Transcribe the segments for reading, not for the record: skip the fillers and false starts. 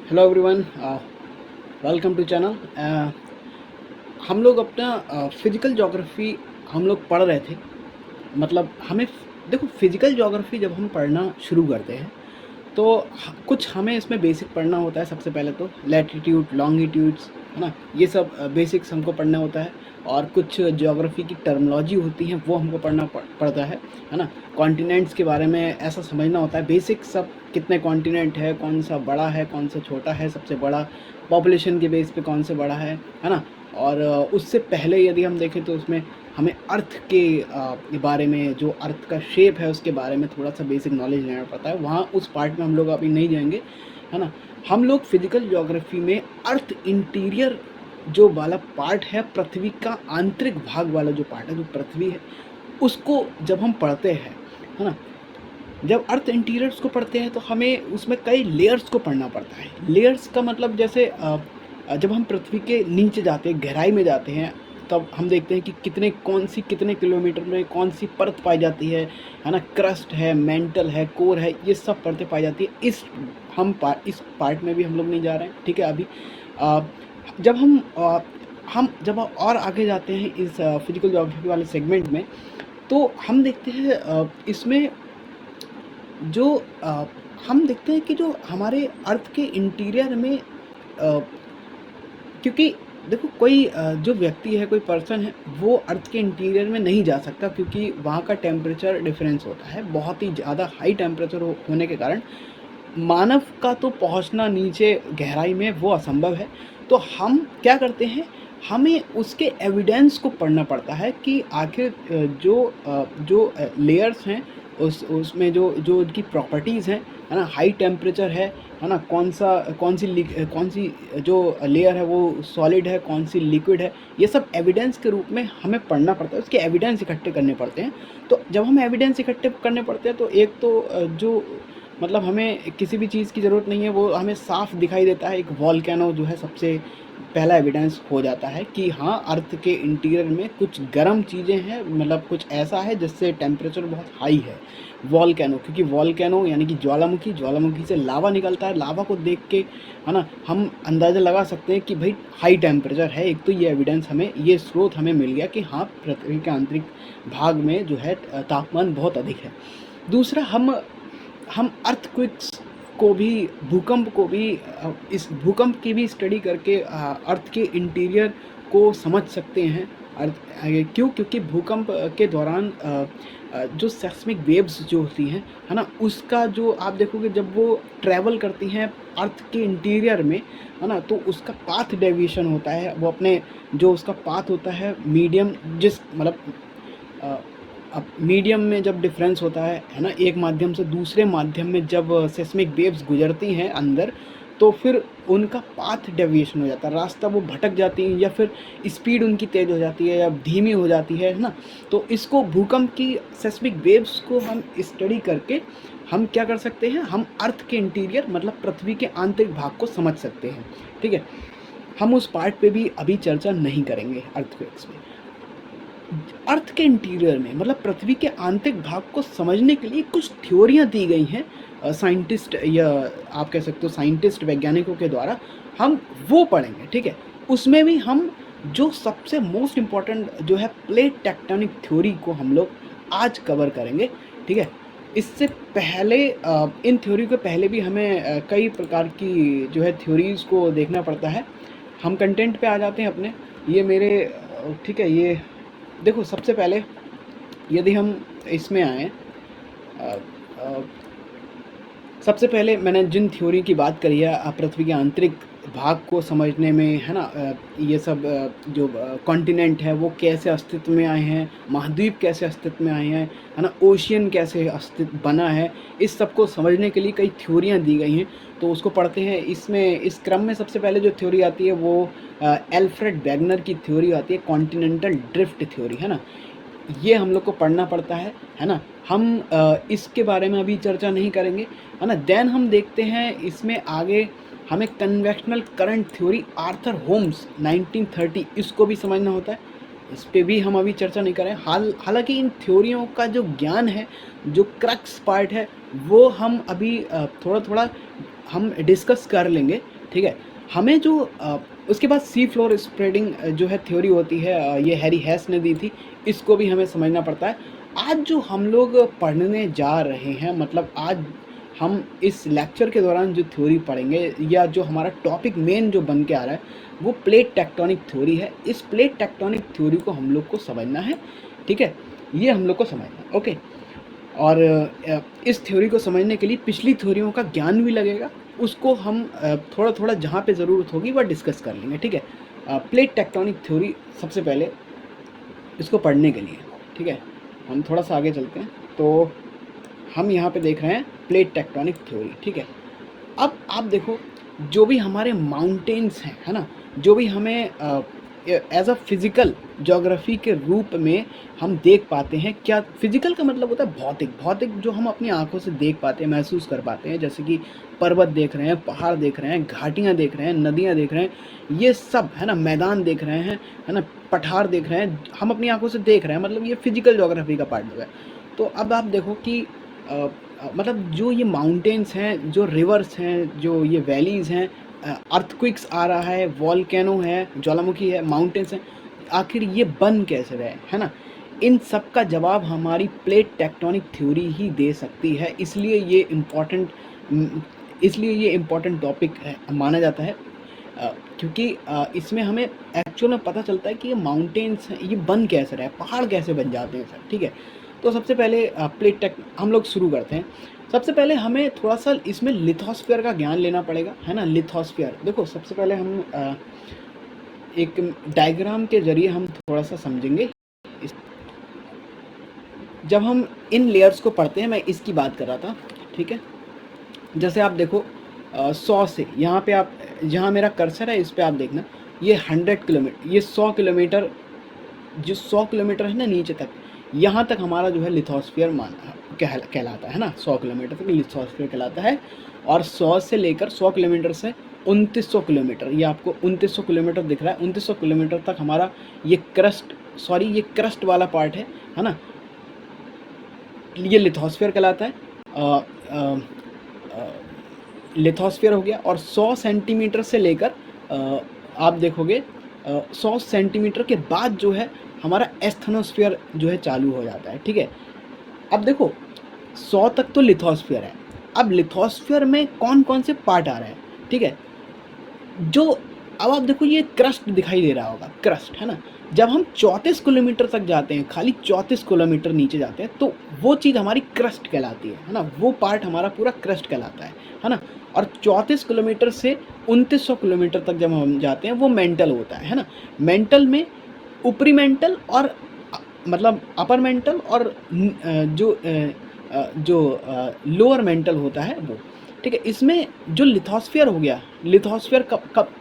Hello everyone, welcome to channel. हम लोग अपना फिजिकल ज्योग्राफी हम लोग पढ़ रहे थे। मतलब हमें देखो, फिजिकल ज्योग्राफी जब हम पढ़ना शुरू करते हैं तो कुछ हमें इसमें बेसिक पढ़ना होता है। सबसे पहले तो लैटिट्यूड, लॉन्गिट्यूड्स, है ना, ये सब बेसिक्स हमको पढ़ना होता है। और कुछ ज्योग्राफी की टर्मिनोलॉजी होती हैं, वो हमको पढ़ना पड़ता है ना। कॉन्टिनेंट्स के बारे में ऐसा समझना होता है, बेसिक सब, कितने कॉन्टिनेंट है, कौन सा बड़ा है, कौन सा छोटा है, सबसे बड़ा पॉपुलेशन के बेस पे कौन सा बड़ा है ना। और उससे पहले यदि हम देखें तो उसमें हमें अर्थ के बारे में, जो अर्थ का शेप है उसके बारे में थोड़ा सा बेसिक नॉलेज लेना पड़ता है। वहाँ उस पार्ट में हम लोग अभी नहीं जाएंगे, है ना। हम लोग फिजिकल ज्योग्राफी में अर्थ इंटीरियर जो वाला पार्ट है, पृथ्वी का आंतरिक भाग वाला जो पार्ट है, जो पृथ्वी है, उसको जब हम पढ़ते हैं, है ना, जब अर्थ इंटीरियर्स को पढ़ते हैं तो हमें उसमें कई लेयर्स को पढ़ना पड़ता है। लेयर्स का मतलब जैसे जब हम पृथ्वी के नीचे जाते हैं, गहराई में जाते हैं, तब हम देखते हैं कि कितने किलोमीटर में कौन सी परत पाई जाती है ना। क्रस्ट है, मेंटल है, कोर है, ये सब परतें पाई जाती है। इस पार्ट में भी हम लोग नहीं जा रहे हैं, ठीक है। अभी अ, जब हम जब और आगे जाते हैं इस फिजिकल ज्योग्राफी वाले सेगमेंट में, तो हम देखते हैं इसमें जो हम देखते हैं कि जो हमारे अर्थ के इंटीरियर में क्योंकि देखो, कोई जो व्यक्ति है, कोई पर्सन है, वो अर्थ के इंटीरियर में नहीं जा सकता, क्योंकि वहाँ का टेम्परेचर डिफरेंस होता है, बहुत ही ज़्यादा हाई टेम्परेचर होने के कारण मानव का तो पहुँचना नीचे गहराई में वो असंभव है। तो हम क्या करते हैं, हमें उसके एविडेंस को पढ़ना पड़ता है कि आखिर जो लेयर्स हैं, उसमें जो उनकी प्रॉपर्टीज़ हैं, है ना, हाई टेम्परेचर है ना, कौन सी जो लेयर है वो सॉलिड है, कौन सी लिक्विड है, ये सब एविडेंस के रूप में हमें पढ़ना पड़ता है। उसके एविडेंस इकट्ठे करने पड़ते हैं। तो जब हम एविडेंस इकट्ठे करने पड़ते हैं तो एक तो जो मतलब हमें किसी भी चीज़ की ज़रूरत नहीं है, वो हमें साफ दिखाई देता है। एक वॉल्केनो जो है सबसे पहला एविडेंस हो जाता है कि हाँ, अर्थ के इंटीरियर में कुछ गर्म चीज़ें हैं, मतलब कुछ ऐसा है जिससे टेम्परेचर बहुत हाई है। वॉल्केनो, क्योंकि वॉल्केनो यानी कि ज्वालामुखी से लावा निकलता है। लावा को देख के, है ना, हम अंदाज़ा लगा सकते हैं कि भाई हाई टेम्परेचर है। एक तो ये एविडेंस हमें, ये स्रोत हमें मिल गया कि हाँ, पृथ्वी के आंतरिक भाग में जो है तापमान बहुत अधिक है। दूसरा, हम अर्थक्वेक्स को भी, भूकंप को भी, इस भूकंप की भी स्टडी करके अर्थ के इंटीरियर को समझ सकते हैं। क्यों? क्योंकि भूकंप के दौरान जो सेस्मिक वेव्स जो होती हैं, है ना, उसका जो आप देखोगे जब वो ट्रैवल करती हैं अर्थ के इंटीरियर में, है ना, तो उसका पाथ डेविएशन होता है। वो अपने जो उसका पाथ होता है, मीडियम, जिस मतलब अब मीडियम में जब डिफरेंस होता है ना, एक माध्यम से दूसरे माध्यम में जब सेस्मिक वेव्स गुजरती हैं अंदर, तो फिर उनका पाथ डेविएशन हो जाता है, रास्ता वो भटक जाती हैं, या फिर स्पीड उनकी तेज़ हो जाती है या धीमी हो जाती है ना। तो इसको, भूकंप की सेस्मिक वेव्स को हम स्टडी करके हम क्या कर सकते हैं, हम अर्थ के इंटीरियर मतलब पृथ्वी के आंतरिक भाग को समझ सकते हैं, ठीक है। हम उस पार्ट पे भी अभी चर्चा नहीं करेंगे अर्थक्वेक्स में। अर्थ के इंटीरियर में मतलब पृथ्वी के आंतरिक भाग को समझने के लिए कुछ थ्योरियां दी गई हैं साइंटिस्ट, या आप कह सकते हो साइंटिस्ट, वैज्ञानिकों के द्वारा। हम वो पढ़ेंगे, ठीक है। उसमें भी हम जो सबसे मोस्ट इम्पॉर्टेंट जो है प्लेट टेक्टोनिक थ्योरी को हम लोग आज कवर करेंगे, ठीक है। इससे पहले इन थ्योरी के पहले भी हमें कई प्रकार की जो है थ्योरीज़ को देखना पड़ता है। हम कंटेंट पे आ जाते हैं अपने। ये मेरे ठीक है, ये देखो, सबसे पहले यदि हम इसमें आएँ, सबसे पहले मैंने जिन थ्योरी की बात करी है पृथ्वी के आंतरिक भाग को समझने में, है ना, ये सब जो कॉन्टिनेंट है वो कैसे अस्तित्व में आए हैं, महाद्वीप कैसे अस्तित्व में आए हैं, है ना, ओशियन कैसे अस्तित्व बना है, इस सब को समझने के लिए कई थ्योरियाँ दी गई हैं। तो उसको पढ़ते हैं। इसमें इस क्रम में सबसे पहले जो थ्योरी आती है वो एल्फ्रेड वैगनर की थ्योरी आती है, कॉन्टिनेंटल ड्रिफ्ट थ्योरी, है ना। ये हम लोग को पढ़ना पड़ता है ना। हम इसके बारे में अभी चर्चा नहीं करेंगे, है ना। देन हम देखते हैं इसमें आगे, हमें convectional current theory, Arthur Holmes 1930, इसको भी समझना होता है। इस पे भी हम अभी चर्चा नहीं करें। हालांकि इन थ्योरियों का जो ज्ञान है, जो क्रक्स पार्ट है, वो हम अभी थोड़ा थोड़ा हम डिस्कस कर लेंगे, ठीक है। हमें जो उसके बाद सी फ्लोर स्प्रेडिंग जो है थ्योरी होती है, ये हैरी हेस ने दी थी, इसको भी हमें समझना पड़ता है। आज जो हम लोग पढ़ने जा रहे हैं, मतलब आज हम इस लेक्चर के दौरान जो थ्योरी पढ़ेंगे या जो हमारा टॉपिक मेन जो बन के आ रहा है वो प्लेट टेक्टोनिक थ्योरी है। इस प्लेट टेक्टोनिक थ्योरी को हम लोग को समझना है, ठीक है, ये हम लोग को समझना है, ओके। और इस थ्योरी को समझने के लिए पिछली थ्योरियों का ज्ञान भी लगेगा, उसको हम थोड़ा थोड़ा जहाँ पे ज़रूरत होगी वह डिस्कस कर लेंगे, ठीक है। प्लेट टेक्टोनिक थ्योरी सबसे पहले इसको पढ़ने के लिए, ठीक है, हम थोड़ा सा आगे चलते हैं। तो हम यहाँ पे देख रहे हैं प्लेट टेक्टोनिक थ्योरी, ठीक है। अब आप देखो, जो भी हमारे माउंटेन्स हैं, है ना, जो भी हमें एज अ फिज़िकल ज्योग्राफी के रूप में हम देख पाते हैं, क्या फिज़िकल का मतलब होता है भौतिक, भौतिक जो हम अपनी आंखों से देख पाते हैं, महसूस कर पाते हैं, जैसे कि पर्वत देख रहे हैं, पहाड़ देख रहे हैं, घाटियाँ देख रहे हैं, नदियाँ देख रहे हैं, ये सब, है ना, मैदान देख रहे हैं, है ना, पठार देख रहे हैं, हम अपनी आंखों से देख रहे हैं, मतलब ये फिज़िकल ज्योग्राफी का पार्ट हो गया। तो अब आप देखो कि मतलब जो ये माउंटेन्स हैं, जो रिवर्स हैं, जो ये वैलीज़ हैं, अर्थक्वेक्स आ रहा है, वॉल्केनो है, ज्वालामुखी है, माउंटेन्स हैं, आखिर ये बन कैसे रहे, है ना, इन सब का जवाब हमारी प्लेट टेक्टोनिक थ्योरी ही दे सकती है। इसलिए ये इम्पोर्टेंट टॉपिक है, माना जाता है, क्योंकि इसमें हमें एक्चुअल में पता चलता है कि ये माउंटेन्स ये बन कैसे रहे, पहाड़ कैसे बन जाते हैं सर, ठीक है। तो सबसे पहले प्लेट टेक हम लोग शुरू करते हैं। सबसे पहले हमें थोड़ा सा इसमें लिथोस्फीयर का ज्ञान लेना पड़ेगा, है ना। लिथोस्फीयर देखो, सबसे पहले हम एक डायग्राम के जरिए हम थोड़ा सा समझेंगे। जब हम इन लेयर्स को पढ़ते हैं, मैं इसकी बात कर रहा था, ठीक है। जैसे आप देखो 100 से यहाँ पे आप, जहाँ मेरा कर्सर है इस पर आप देखना, ये 100 किलोमीटर, ये 100 किलोमीटर, जो 100 किलोमीटर है ना नीचे तक, यहाँ तक हमारा जो है लिथोस्फीयर कहलाता है ना, 100 किलोमीटर तक लिथोस्फीयर कहलाता है। और 100 से लेकर 100 किलोमीटर से 2900 किलोमीटर, ये आपको 2900 किलोमीटर दिख रहा है, 2900 किलोमीटर तक हमारा ये क्रस्ट वाला पार्ट है ना, ये लिथोस्फीयर कहलाता है। लिथोस्फीयर हो गया। और 100 सेंटीमीटर से लेकर आप देखोगे 100 सेंटीमीटर के बाद जो है हमारा एस्थनोस्फीयर जो है चालू हो जाता है, ठीक है। अब देखो 100 तक तो लिथोस्फीयर है, अब लिथोस्फीयर में कौन कौन से पार्ट आ रहे हैं, ठीक है। जो अब आप देखो ये क्रस्ट दिखाई दे रहा होगा, क्रस्ट, है ना। जब हम 34 किलोमीटर तक जाते हैं, खाली 34 किलोमीटर नीचे जाते हैं, तो वो चीज़ हमारी क्रस्ट कहलाती है ना, वो पार्ट हमारा पूरा क्रस्ट कहलाता है ना। और 34 किलोमीटर से 2900 किलोमीटर तक जब हम जाते हैं वो मेंटल होता है ना। मेंटल में ऊपरी मेंटल और मतलब अपर मेंटल और जो लोअर मेंटल होता है वो, ठीक है। इसमें जो लिथोस्फीयर हो गया, लिथोस्फीयर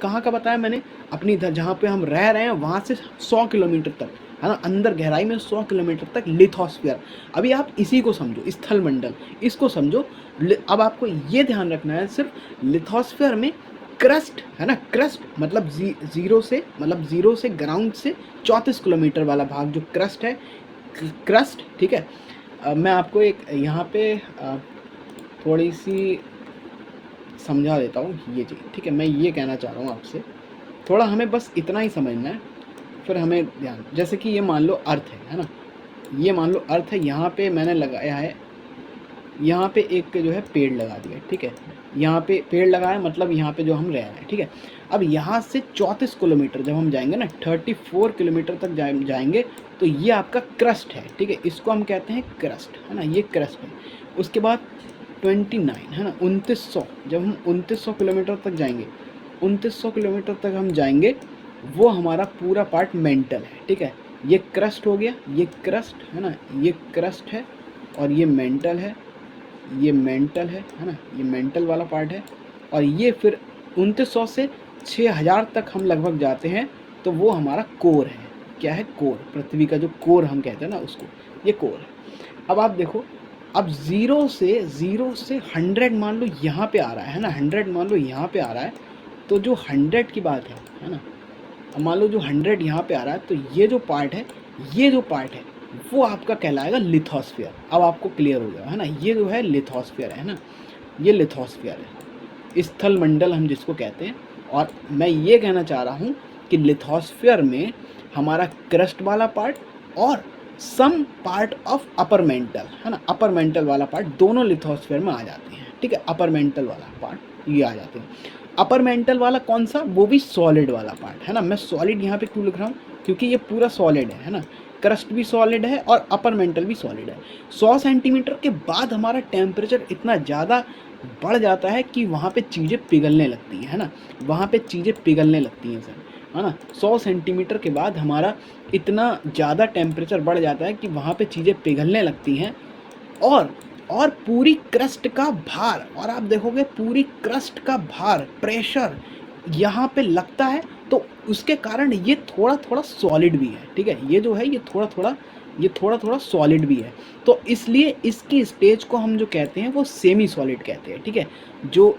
कहाँ का बताया मैंने, अपनी जहाँ पे हम रह रहे हैं वहाँ से 100 किलोमीटर तक, है ना, अंदर गहराई में 100 किलोमीटर तक लिथोस्फीयर। अभी आप इसी को समझो, स्थल मंडल, इसको समझो। अब आपको ये ध्यान रखना है, सिर्फ लिथोस्फीयर में क्रस्ट, है ना, क्रस्ट मतलब जीरो से ग्राउंड से 34 किलोमीटर वाला भाग जो क्रस्ट है, क्रस्ट, ठीक है। मैं आपको एक यहाँ पे थोड़ी सी समझा देता हूँ ये चीज़, ठीक है। मैं ये कहना चाह रहा हूँ आपसे, थोड़ा हमें बस इतना ही समझना है, फिर हमें ध्यान, जैसे कि ये मान लो अर्थ है ना, ये मान लो अर्थ है, यहाँ पे मैंने लगाया है, यहाँ पे एक जो है पेड़ लगा दिया, ठीक है। यहाँ पे पेड़ लगाया मतलब यहाँ पे जो हम रह रहे हैं, ठीक है। अब यहाँ से 34 किलोमीटर जब हम जाएंगे ना, 34 किलोमीटर तक जाएंगे तो ये आपका क्रस्ट है, ठीक है। इसको हम कहते हैं क्रस्ट, है ना, ये क्रस्ट है। उसके बाद 29, है ना, 2900, जब हम 2900 किलोमीटर तक जाएंगे, 2900 किलोमीटर तक हम जाएंगे, वो हमारा पूरा पार्ट मेंटल है, ठीक है। ये क्रस्ट हो गया, ये क्रस्ट, है ना, ये क्रस्ट है, और ये मेंटल है, ये मेंटल है ना, ये मेंटल वाला पार्ट है। और ये फिर 2900 से 6000 तक हम लगभग जाते हैं, तो वो हमारा कोर है। क्या है? कोर, पृथ्वी का जो कोर हम कहते हैं ना उसको, ये कोर है। अब आप देखो, अब ज़ीरो से 100 मान लो यहाँ पे आ रहा है ना, 100 मान लो यहाँ पे आ रहा है, तो जो 100 की बात है ना, अब मान लो जो 100 यहाँ पे आ रहा है, तो ये जो पार्ट है, ये जो पार्ट है वो आपका कहलाएगा लिथोस्फीयर। अब आपको क्लियर हो गया है ना, ये जो है लिथोस्फीयर है ना, ये लिथोस्फीयर है। स्थल मंडल हम जिसको कहते हैं। और मैं ये कहना चाह रहा हूँ कि लिथोस्फीयर में हमारा क्रस्ट वाला पार्ट और some part of upper mantle, है ना, अपर मेंटल वाला पार्ट दोनों लिथोस्फीयर में आ जाते हैं, ठीक है। अपर मेंटल वाला पार्ट ये आ जाते हैं। अपर मेंटल वाला कौन सा? वो भी सॉलिड वाला पार्ट, है ना। मैं सॉलिड यहाँ पे क्यों लिख रहा हूँ? क्योंकि ये पूरा सॉलिड है ना। क्रस्ट भी सॉलिड है और अपर मेंटल भी सॉलिड है। 100 सेंटीमीटर के बाद हमारा टेम्परेचर इतना ज़्यादा बढ़ जाता है कि वहाँ पे चीज़ें पिघलने लगती हैं, है ना। वहाँ पे चीज़ें पिघलने लगती हैं सर, है ना। 100 सेंटीमीटर के बाद हमारा इतना ज़्यादा टेम्परेचर बढ़ जाता है कि वहाँ पे चीज़ें पिघलने लगती हैं और पूरी क्रस्ट का भार, और आप देखोगे पूरी क्रस्ट का भार, प्रेशर यहाँ पे लगता है, तो उसके कारण ये थोड़ा थोड़ा सॉलिड भी है, ठीक है। ये जो है ये थोड़ा थोड़ा सॉलिड भी है। तो इसलिए इसकी स्टेज को हम जो कहते हैं वो सेमी सॉलिड कहते हैं, ठीक है। जो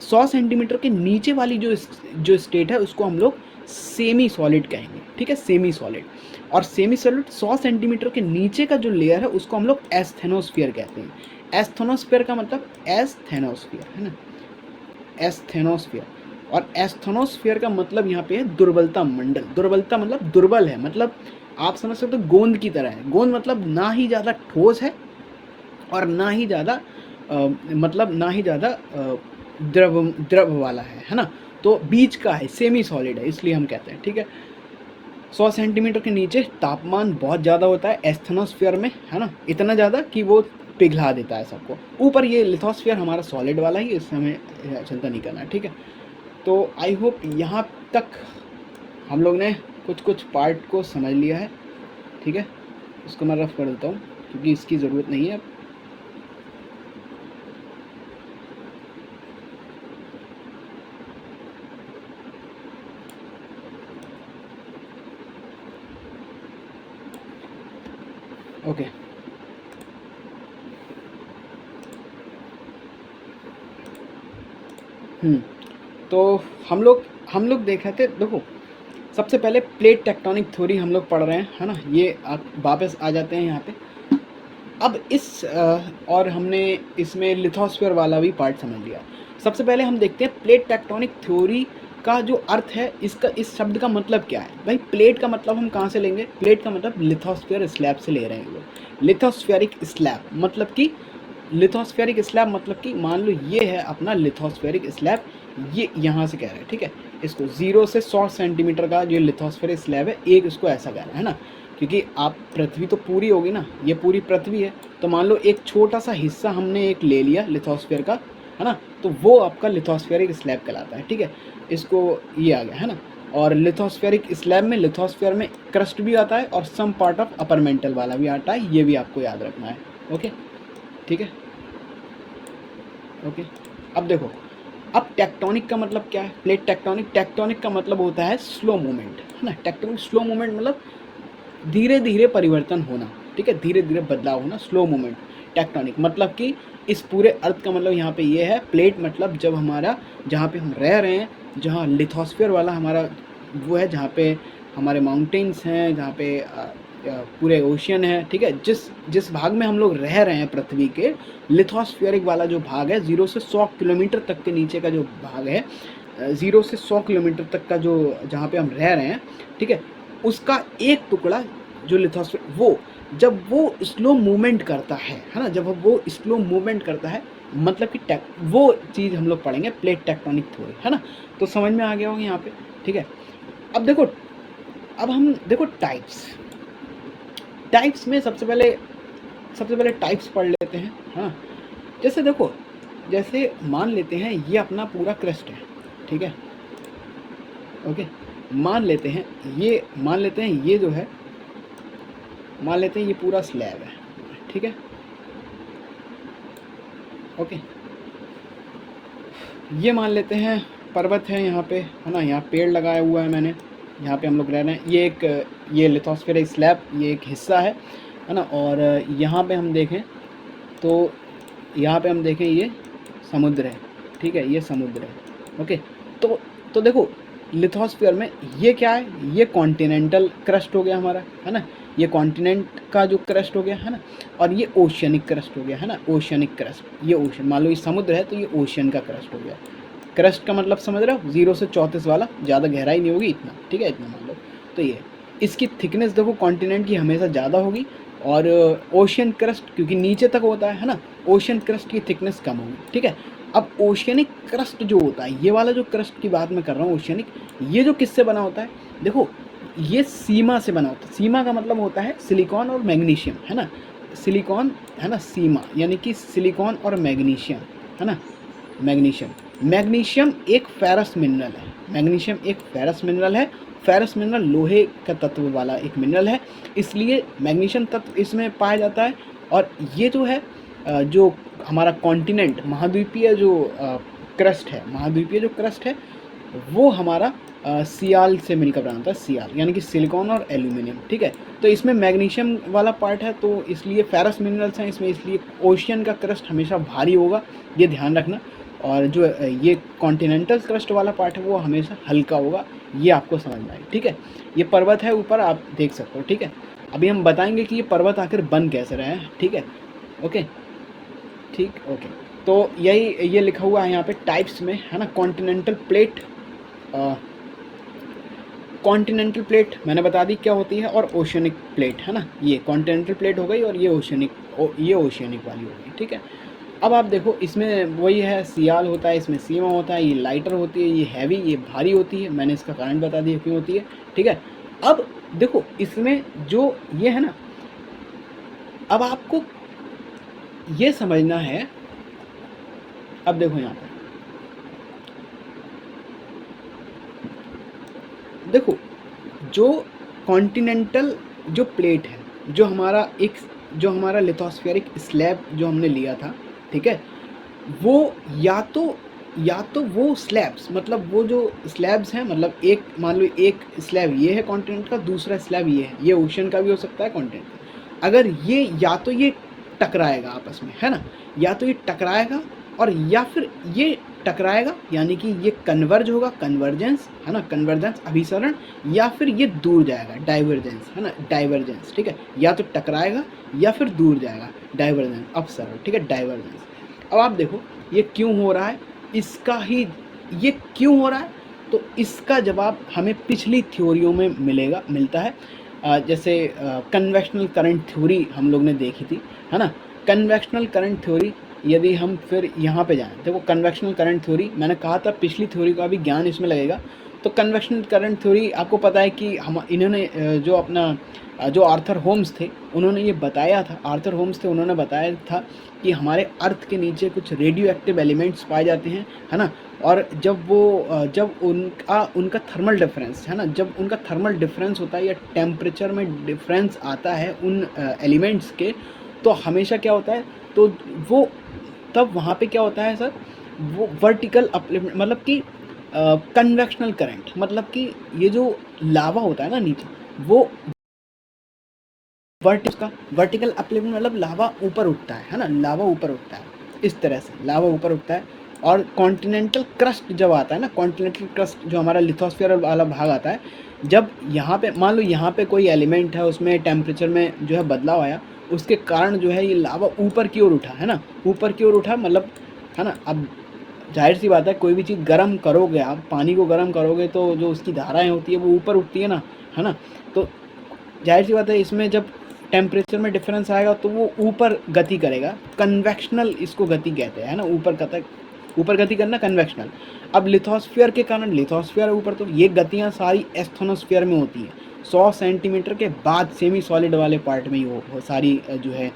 100 सेंटीमीटर के नीचे वाली जो स्टेट है उसको हम लोग सेमी सॉलिड कहेंगे, ठीक है, सेमी सॉलिड। और सेमी सॉलिड 100 सेंटीमीटर के नीचे का जो लेयर है उसको हम लोग एस्थेनोस्फीयर कहते हैं। एस्थेनोस्फीयर का मतलब एस्थेनोस्फीयर, है ना, एस्थेनोस्फीयर। और एस्थेनोस्फीयर का मतलब यहाँ पे है दुर्बलता मंडल। दुर्बलता मतलब दुर्बल है, मतलब आप समझ सकते हो गोंद की तरह है। गोंद मतलब ना ही ज़्यादा ठोस है और ना ही ज़्यादा मतलब ना ही ज़्यादा द्रव वाला है ना। तो बीच का है, सेमी सॉलिड है, इसलिए हम कहते हैं, ठीक है। 100 सेंटीमीटर के नीचे तापमान बहुत ज़्यादा होता है एस्थेनोस्फीयर में, है ना, इतना ज़्यादा कि वो पिघला देता है सबको। ऊपर ये लिथोस्फीयर हमारा सॉलिड वाला ही, इससे हमें चिंता नहीं करना है, ठीक है। तो आई होप यहाँ तक हम लोग ने कुछ पार्ट को समझ लिया है, ठीक है। इसको मैं रफ कर देता हूँ क्योंकि इसकी ज़रूरत नहीं है अब। ओके तो हम लोग देख रहे थे, देखो सबसे पहले प्लेट टेक्टोनिक थ्योरी हम लोग पढ़ रहे हैं, है ना। ये आप वापस आ जाते हैं यहाँ पे। अब और हमने इसमें लिथोस्फीयर वाला भी पार्ट समझ लिया। सबसे पहले हम देखते हैं प्लेट टेक्टोनिक थ्योरी का जो अर्थ है, इसका इस शब्द का मतलब क्या है भाई। प्लेट का मतलब हम कहाँ से लेंगे? प्लेट का मतलब लिथोस्फीयर स्लैब से ले रहे हैं लोग। लिथोस्फेरिक स्लैब मतलब कि लिथोस्फेरिक स्लैब मतलब कि मान लो ये है अपना लिथोस्फेरिक स्लैब, ये यहाँ से कह रहे हैं, ठीक है। इसको 0 से 100 सेंटीमीटर का जो लिथोस्फेरिक स्लैब है, एक इसको ऐसा कह रहे हैं, है ना। क्योंकि आप पृथ्वी तो पूरी होगी ना, ये पूरी पृथ्वी है, तो मान लो एक छोटा सा हिस्सा हमने एक ले लिया लिथोस्फीयर का, है ना, तो वो आपका लिथोस्फेरिक स्लैब कहलाता है, ठीक है। इसको ये आ गया, है ना। और लिथोस्फेरिक स्लैब में, लिथोस्फीयर में क्रस्ट भी आता है और some part of upper mantle वाला भी आता है, ये भी आपको याद रखना है, ओके, ठीक है, ओके। अब देखो, अब टेक्टोनिक का मतलब क्या है? प्लेट टेक्टोनिक का मतलब होता है स्लो मूवमेंट, है ना। टेक्टोनिक स्लो मूवमेंट मतलब धीरे धीरे परिवर्तन होना, ठीक है, धीरे धीरे बदलाव होना, स्लो मूवमेंट। टेक्टोनिक मतलब कि इस पूरे अर्थ का मतलब यहाँ पे ये है। प्लेट मतलब जब हमारा, जहाँ पे हम रह रहे हैं, जहाँ लिथोस्फीयर वाला हमारा वो है, जहाँ पे हमारे माउंटेन्स हैं, जहाँ पे पूरे ओशियन है, ठीक है। जिस भाग में हम लोग रह रहे हैं पृथ्वी के, लिथोस्फीयरिक वाला जो भाग है, 0 से 100 किलोमीटर तक के नीचे का जो भाग है, 0 से 100 किलोमीटर तक का जो, जहाँ पे हम रह रहे हैं, ठीक है, उसका एक टुकड़ा जो लिथोस्फीयर, वो जब वो स्लो मूवमेंट करता है ना, जब वो स्लो मूवमेंट करता है, मतलब कि वो चीज़ हम लोग पढ़ेंगे प्लेट टेक्टोनिक थ्योरी, है ना। तो समझ में आ गया होगा यहाँ पे, ठीक है। अब हम देखो टाइप्स में सबसे पहले टाइप्स पढ़ लेते हैं, हाँ। जैसे देखो, जैसे मान लेते हैं ये अपना पूरा क्रस्ट है, ठीक है, ओके। मान लेते हैं ये जो है, मान लेते हैं ये पूरा स्लैब है, ठीक है, ओके। ये मान लेते हैं पर्वत है यहाँ पे, है ना, यहाँ पेड़ लगाया हुआ है मैंने, यहाँ पे हम लोग रह रहे हैं। ये लिथोस्फेरिक स्लैब, ये एक हिस्सा है ना। और यहाँ पे हम देखें तो ये समुद्र है, ठीक है, ये समुद्र है, ओके। तो देखो लिथोस्फीयर में ये क्या है? ये कॉन्टिनेंटल क्रस्ट हो गया हमारा, है ना। ये कॉन्टिनेंट का जो क्रस्ट हो गया है ना, और ये ओशियनिक क्रस्ट हो गया है ना, ओशियनिक क्रस्ट, ये ओशन, मान लो ये समुद्र है तो ये ओशियन का क्रस्ट हो गया। क्रस्ट का मतलब समझ रहे हो, 0 से 34 वाला, ज़्यादा गहराई नहीं होगी इतना, ठीक है, इतना मान लो। तो ये इसकी थिकनेस देखो कॉन्टिनेंट की हमेशा ज़्यादा होगी, और ओशियन क्रस्ट क्योंकि नीचे तक होता है ना, ओशियन क्रस्ट की थिकनेस कम होगी, ठीक है। अब ओशियनिक क्रस्ट जो होता है, ये वाला जो क्रस्ट की बात मैं कर रहा हूँ ओशियनिक, ये जो किससे बना होता है, देखो ये सीमा से बना होता है। सीमा का मतलब होता है सिलिकॉन और मैग्नीशियम, है ना, सिलिकॉन है ना, सीमा यानी कि सिलिकॉन और मैग्नीशियम, है ना, मैग्नीशियम। मैग्नीशियम एक फेरस मिनरल है, मैग्नीशियम एक फेरस मिनरल है। फेरस मिनरल लोहे का तत्व वाला एक मिनरल है, इसलिए मैग्नीशियम तत्व इसमें पाया जाता है। और ये जो है जो हमारा कॉन्टिनेंट महाद्वीपीय जो क्रस्ट है, महाद्वीपीय जो क्रस्ट है वो हमारा सियाल से मिलकर बना होता है, सियाल यानी कि सिलिकॉन और एल्यूमिनियम, ठीक है। तो इसमें मैग्नीशियम वाला पार्ट है, तो इसलिए फेरस मिनरल्स हैं इसमें, इसलिए ओशियन का क्रस्ट हमेशा भारी होगा, ये ध्यान रखना। और जो ये कॉन्टिनेंटल क्रस्ट वाला पार्ट है वो हमेशा हल्का होगा, ये आपको समझना है, ठीक है। ये पर्वत है ऊपर, आप देख सकते हो, ठीक है। अभी हम बताएंगे कि ये पर्वत आखिर बन कैसे रहे हैं, ठीक है, ओके, ठीक, ओके। तो यही ये लिखा हुआ है यहाँ पे टाइप्स में, है ना। कॉन्टिनेंटल प्लेट, कॉन्टिनेंटल प्लेट मैंने बता दी क्या होती है, और ओशियनिक प्लेट, है ना। ये कॉन्टिनेंटल प्लेट हो गई और ये ओशियनिक, ये ओशियनिक वाली हो गई, ठीक है। अब आप देखो इसमें वही है, सियाल होता है, इसमें सीमा होता है, ये लाइटर होती है, ये हैवी, ये भारी होती है, मैंने इसका कारण बता दिया क्यों होती है, ठीक है। अब देखो इसमें जो ये है ना, अब आपको ये समझना है, अब देखो यहाँ पर देखो जो कॉन्टिनेंटल जो प्लेट है, जो हमारा लिथोस्फेरिक स्लैब जो हमने लिया था, ठीक है, वो या तो वो स्लैब्स, मतलब वो जो स्लैब्स हैं, मतलब एक मान लो एक स्लैब ये है कॉन्टिनेंट का, दूसरा स्लैब ये है, ये ओशन का भी हो सकता है कॉन्टिनेंट का। अगर ये या तो ये टकराएगा आपस में, है ना, या तो ये टकराएगा, और या फिर ये टकराएगा यानी कि ये कन्वर्ज होगा, कन्वर्जेंस, है ना, कन्वर्जेंस अभिसरण, या फिर ये दूर जाएगा, डाइवर्जेंस, है ना, डाइवर्जेंस, ठीक है। या तो टकराएगा या फिर दूर जाएगा, डाइवर्जेंस, अपसरण, ठीक है, डाइवर्जेंस। अब आप देखो ये क्यों हो रहा है, ये क्यों हो रहा है, तो इसका जवाब हमें पिछली थ्योरियों में मिलता है। जैसे कन्वेक्शनल करंट थ्योरी हम लोग ने देखी थी, है ना। कन्वेक्शनल करंट थ्योरी, यदि हम फिर यहाँ पे जाएं, देखो कन्वेक्शनल करंट थ्योरी, मैंने कहा था पिछली थ्योरी का भी ज्ञान इसमें लगेगा। तो कन्वेक्शनल करंट थ्योरी आपको पता है कि हम इन्होंने जो आर्थर होम्स थे उन्होंने ये बताया था, उन्होंने बताया था कि हमारे अर्थ के नीचे कुछ रेडियो एक्टिव एलिमेंट्स पाए जाते हैं, है ना। और जब उनका थर्मल डिफरेंस, है ना, जब उनका थर्मल डिफरेंस होता है या टेम्परेचर में डिफरेंस आता है उन एलिमेंट्स के, तो हमेशा क्या होता है, तो वो तब वहाँ पे क्या होता है सर, वो वर्टिकल अपलिफ्ट, मतलब कि कन्वेक्शनल करंट, मतलब कि ये जो लावा होता है ना नीचे, वो वर्टिकल अपलिफ्ट मतलब लावा ऊपर उठता है ना, लावा ऊपर उठता है, इस तरह से लावा ऊपर उठता है। और कॉन्टिनेंटल क्रस्ट जब आता है ना, कॉन्टिनेंटल क्रस्ट जो हमारा लिथोस्फीयर वाला भाग आता है, जब यहाँ पे मान लो यहाँ पे कोई एलिमेंट है, उसमें टेम्परेचर में जो है बदलाव आया, उसके कारण जो है ये लावा ऊपर की ओर उठा, है ना, ऊपर की ओर उठा, मतलब, है ना। अब जाहिर सी बात है, कोई भी चीज़ गर्म करोगे आप, पानी को गर्म करोगे तो जो उसकी धाराएं होती है वो ऊपर उठती है ना, है ना। तो जाहिर सी बात है, इसमें जब टेम्परेचर में डिफरेंस आएगा तो वो ऊपर गति करेगा, कन्वेक्शनल इसको गति कहते हैं, है ना, ऊपर गति करना कन्वेक्शनल। अब लिथोस्फीयर के कारण, लिथोस्फीयर ऊपर, तो ये गतियाँ सारी एस्थोनोस्फीयर में होती हैं, 100 सेंटीमीटर के बाद सेमी सॉलिड वाले पार्ट में ही वो सारी जो है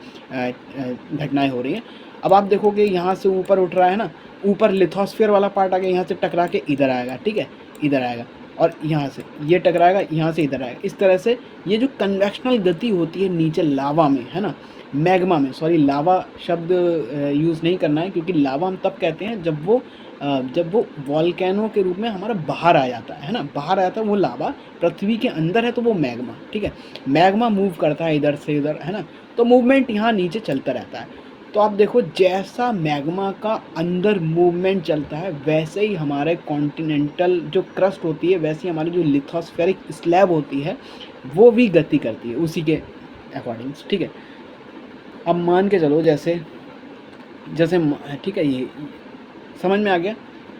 घटनाएं हो रही हैं। अब आप देखोगे यहाँ से ऊपर उठ रहा है ना, ऊपर लिथोस्फीयर वाला पार्ट आ गया, यहाँ से टकरा के इधर आएगा, ठीक है, इधर आएगा, और यहाँ से ये टकराएगा, यहाँ से इधर आएगा। इस तरह से ये जो कन्वेक्शनल गति होती है नीचे लावा में, है ना, मैग्मा में, सॉरी लावा शब्द यूज़ नहीं करना है, क्योंकि लावा हम तब कहते हैं जब वो वॉल्केनो के रूप में हमारा बाहर आ जाता है ना, बाहर आ जाता है वो लावा, पृथ्वी के अंदर है तो वो मैग्मा, ठीक है। मैग्मा मूव करता है इधर से इधर, है ना, तो मूवमेंट यहाँ नीचे चलता रहता है। तो आप देखो जैसा मैग्मा का अंदर मूवमेंट चलता है, वैसे ही हमारे कॉन्टिनेंटल जो क्रस्ट होती है, वैसे ही हमारी जो लिथोस्फेरिक स्लैब होती है, वो भी गति करती है उसी के अकॉर्डिंग, ठीक है। अब मान के चलो जैसे जैसे ठीक है, ये समझ में आ गया।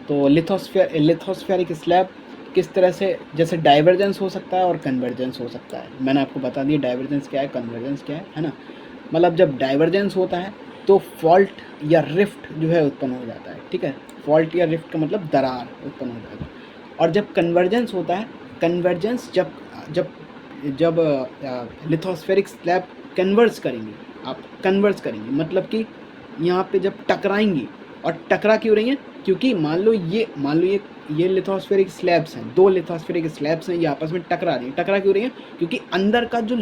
तो लिथोस्फेरिक स्लैब किस तरह से, जैसे डाइवर्जेंस हो सकता है और कन्वर्जेंस हो सकता है। मैंने आपको बता दिया डाइवर्जेंस क्या है, कन्वर्जेंस क्या है ना। मतलब जब डाइवर्जेंस होता है तो फॉल्ट या रिफ्ट जो है उत्पन्न हो जाता है, ठीक है। फॉल्ट या रिफ्ट का मतलब दरार उत्पन्न हो जाएगा। और जब कन्वर्जेंस होता है, कन्वर्जेंस जब जब जब लिथोस्फेरिक स्लैब कन्वर्ज करेंगी, आप कन्वर्ज करेंगे मतलब कि यहाँ पे जब टकराएंगी, और टकरा क्यों रही हैं, क्योंकि मान लो ये लिथोस्फेरिक स्लैब्स हैं, दो लिथोस्फेरिक स्लैब्स हैं, ये आपस में टकरा रही हैं। टकरा क्यों रही हैं, क्योंकि अंदर का जो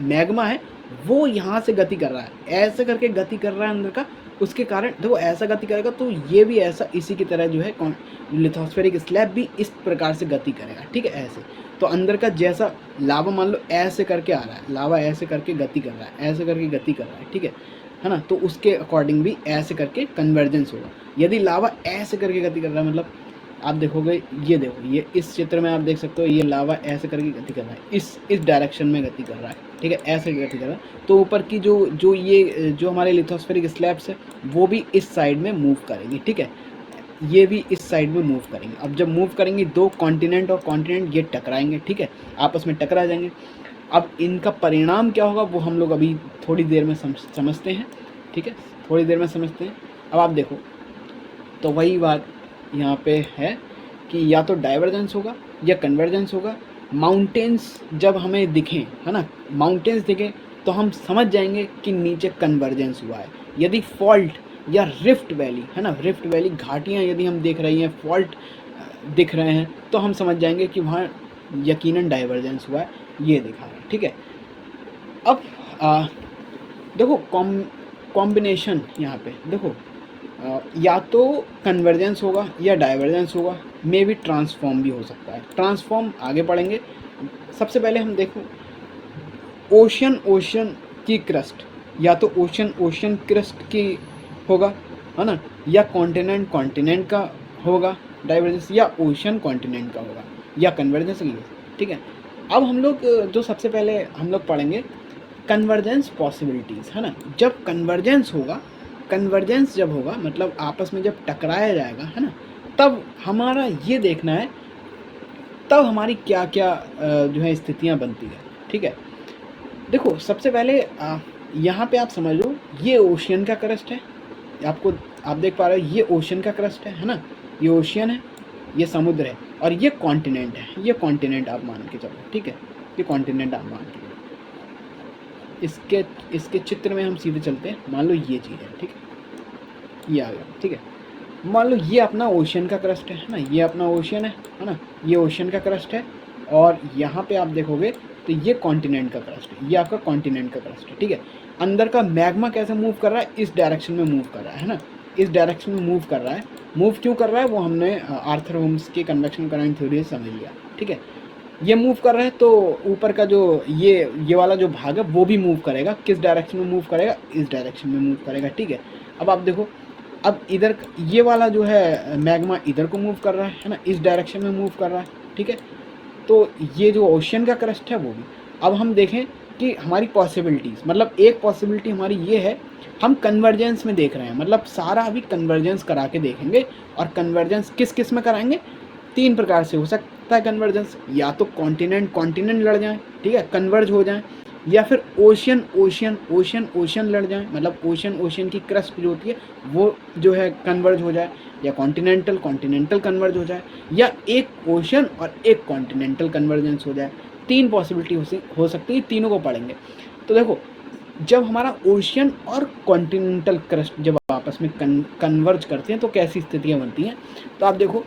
मैग्मा है वो यहाँ से गति कर रहा है, ऐसे करके गति कर रहा है अंदर का। उसके कारण देखो ऐसा गति करेगा तो ये भी ऐसा इसी की तरह जो है लिथोस्फेरिक स्लैब भी इस प्रकार से गति करेगा, ठीक है, ऐसे। तो अंदर का जैसा लावा मान लो ऐसे करके आ रहा है, लावा ऐसे करके गति कर रहा है, ऐसे करके गति कर रहा है, ठीक है ना। तो उसके अकॉर्डिंग भी ऐसे करके कन्वर्जेंस होगा। यदि लावा ऐसे करके गति कर रहा है, मतलब आप देखोगे, ये देखो, ये इस चित्र में आप देख सकते हो, ये लावा ऐसे करके गति कर रहा है, इस डायरेक्शन में गति कर रहा है, ठीक है, ऐसे गति कर रहा है। तो ऊपर की जो हमारे लिथोस्फेरिक स्लैब्स है वो भी इस साइड में मूव करेंगी, ठीक है, ये भी इस साइड में मूव करेंगे। अब जब मूव करेंगे, दो कॉन्टिनेंट और कॉन्टिनेंट ये टकराएंगे, ठीक है, आपस में टकरा जाएंगे। अब इनका परिणाम क्या होगा वो हम लोग अभी थोड़ी देर में समझते हैं, ठीक है, थोड़ी देर में समझते हैं। अब आप देखो, तो वही बात यहाँ पे है कि या तो डाइवर्जेंस होगा या कन्वर्जेंस होगा। माउंटेन्स जब हमें दिखें, है ना, माउंटेन्स दिखें तो हम समझ जाएंगे कि नीचे कन्वर्जेंस हुआ है। यदि फॉल्ट या रिफ्ट वैली, है ना, रिफ्ट वैली घाटियाँ यदि हम देख रही हैं, फॉल्ट दिख रहे हैं, तो हम समझ जाएंगे कि वहाँ यकीनन डाइवर्जेंस हुआ है, ये दिखा रहा है, ठीक है। अब देखो कॉम्बिनेशन यहाँ पे देखो, या तो कन्वर्जेंस होगा या डाइवर्जेंस होगा, मे भी ट्रांसफॉर्म भी हो सकता है। ट्रांसफॉर्म आगे पढ़ेंगे। सबसे पहले हम देखो ओशन की क्रस्ट, या तो ओशन क्रस्ट की होगा, है ना, या कॉन्टिनेंट का होगा डाइवर्जेंस, या ओशन कॉन्टिनेंट का होगा, या कन्वर्जेंस की, ठीक है। अब हम लोग जो सबसे पहले हम लोग पढ़ेंगे कन्वर्जेंस पॉसिबिलिटीज़, है ना। जब कन्वर्जेंस जब होगा मतलब आपस में जब टकराया जाएगा, है ना, तब हमारा ये देखना है, तब हमारी क्या क्या जो है स्थितियाँ बनती है, ठीक है। देखो सबसे पहले यहाँ पे आप समझ लो, ये ओशियन का क्रस्ट है, आपको आप देख पा रहे हो, ये ओशियन का क्रस्ट है ना, ये ओशियन है, ये समुद्र है, और ये कॉन्टिनेंट है, ये कॉन्टिनेंट आप मान के चलो, ठीक है, ये कॉन्टिनेंट आप मान के चलो। इसके चित्र में हम सीधे चलते हैं। मान लो ये चीज़ है, ठीक है, ये आ गया, ठीक है। मान लो ये अपना ओशियन का क्रस्ट है ना, ये अपना ओशियन है ना, ये ओशियन का क्रस्ट है, और यहाँ पे आप देखोगे तो ये कॉन्टिनेंट का क्रस्ट है, ये आपका कॉन्टिनेंट का क्रस्ट है, ठीक है। अंदर का मैग्मा कैसे मूव कर रहा है, इस डायरेक्शन में मूव कर रहा है ना, इस डायरेक्शन में मूव कर रहा है। मूव क्यों कर रहा है वो हमने आर्थर होम्स की कन्वेक्शन करंट थ्योरी से समझ लिया, ठीक है। ये मूव कर रहा है तो ऊपर का जो ये वाला जो भाग है वो भी मूव करेगा। किस डायरेक्शन में मूव करेगा, इस डायरेक्शन में मूव करेगा, ठीक है। अब आप देखो, अब इधर ये वाला जो है मैग्मा इधर को मूव कर रहा है ना, इस डायरेक्शन में मूव कर रहा है, ठीक है। तो ये जो ओशियन का क्रस्ट है वो भी। अब हम देखें कि हमारी पॉसिबिलिटीज़, मतलब एक पॉसिबिलिटी हमारी ये है, हम कन्वर्जेंस में देख रहे हैं, मतलब सारा अभी कन्वर्जेंस करा के देखेंगे। और कन्वर्जेंस किस किस में कराएंगे, तीन प्रकार से हो सकता है कन्वर्जेंस। या तो कॉन्टिनेंट लड़ जाएं, ठीक है, कन्वर्ज हो जाएं, या फिर ओशियन लड़ जाएं, मतलब ओशियन की क्रस्ट जो होती है वो जो है कन्वर्ज हो जाए, या कॉन्टिनेंटल कन्वर्ज हो जाए, या एक ओशियन और एक कॉन्टिनेंटल कन्वर्जेंस हो जाए। तीन पॉसिबिलिटी हो सकती है, तीनों को पढ़ेंगे। तो देखो, जब हमारा ओशियन और कॉन्टिनेंटल क्रस्ट जब आपस में कन्वर्ज करते हैं तो कैसी स्थितियाँ बनती हैं। तो आप देखो,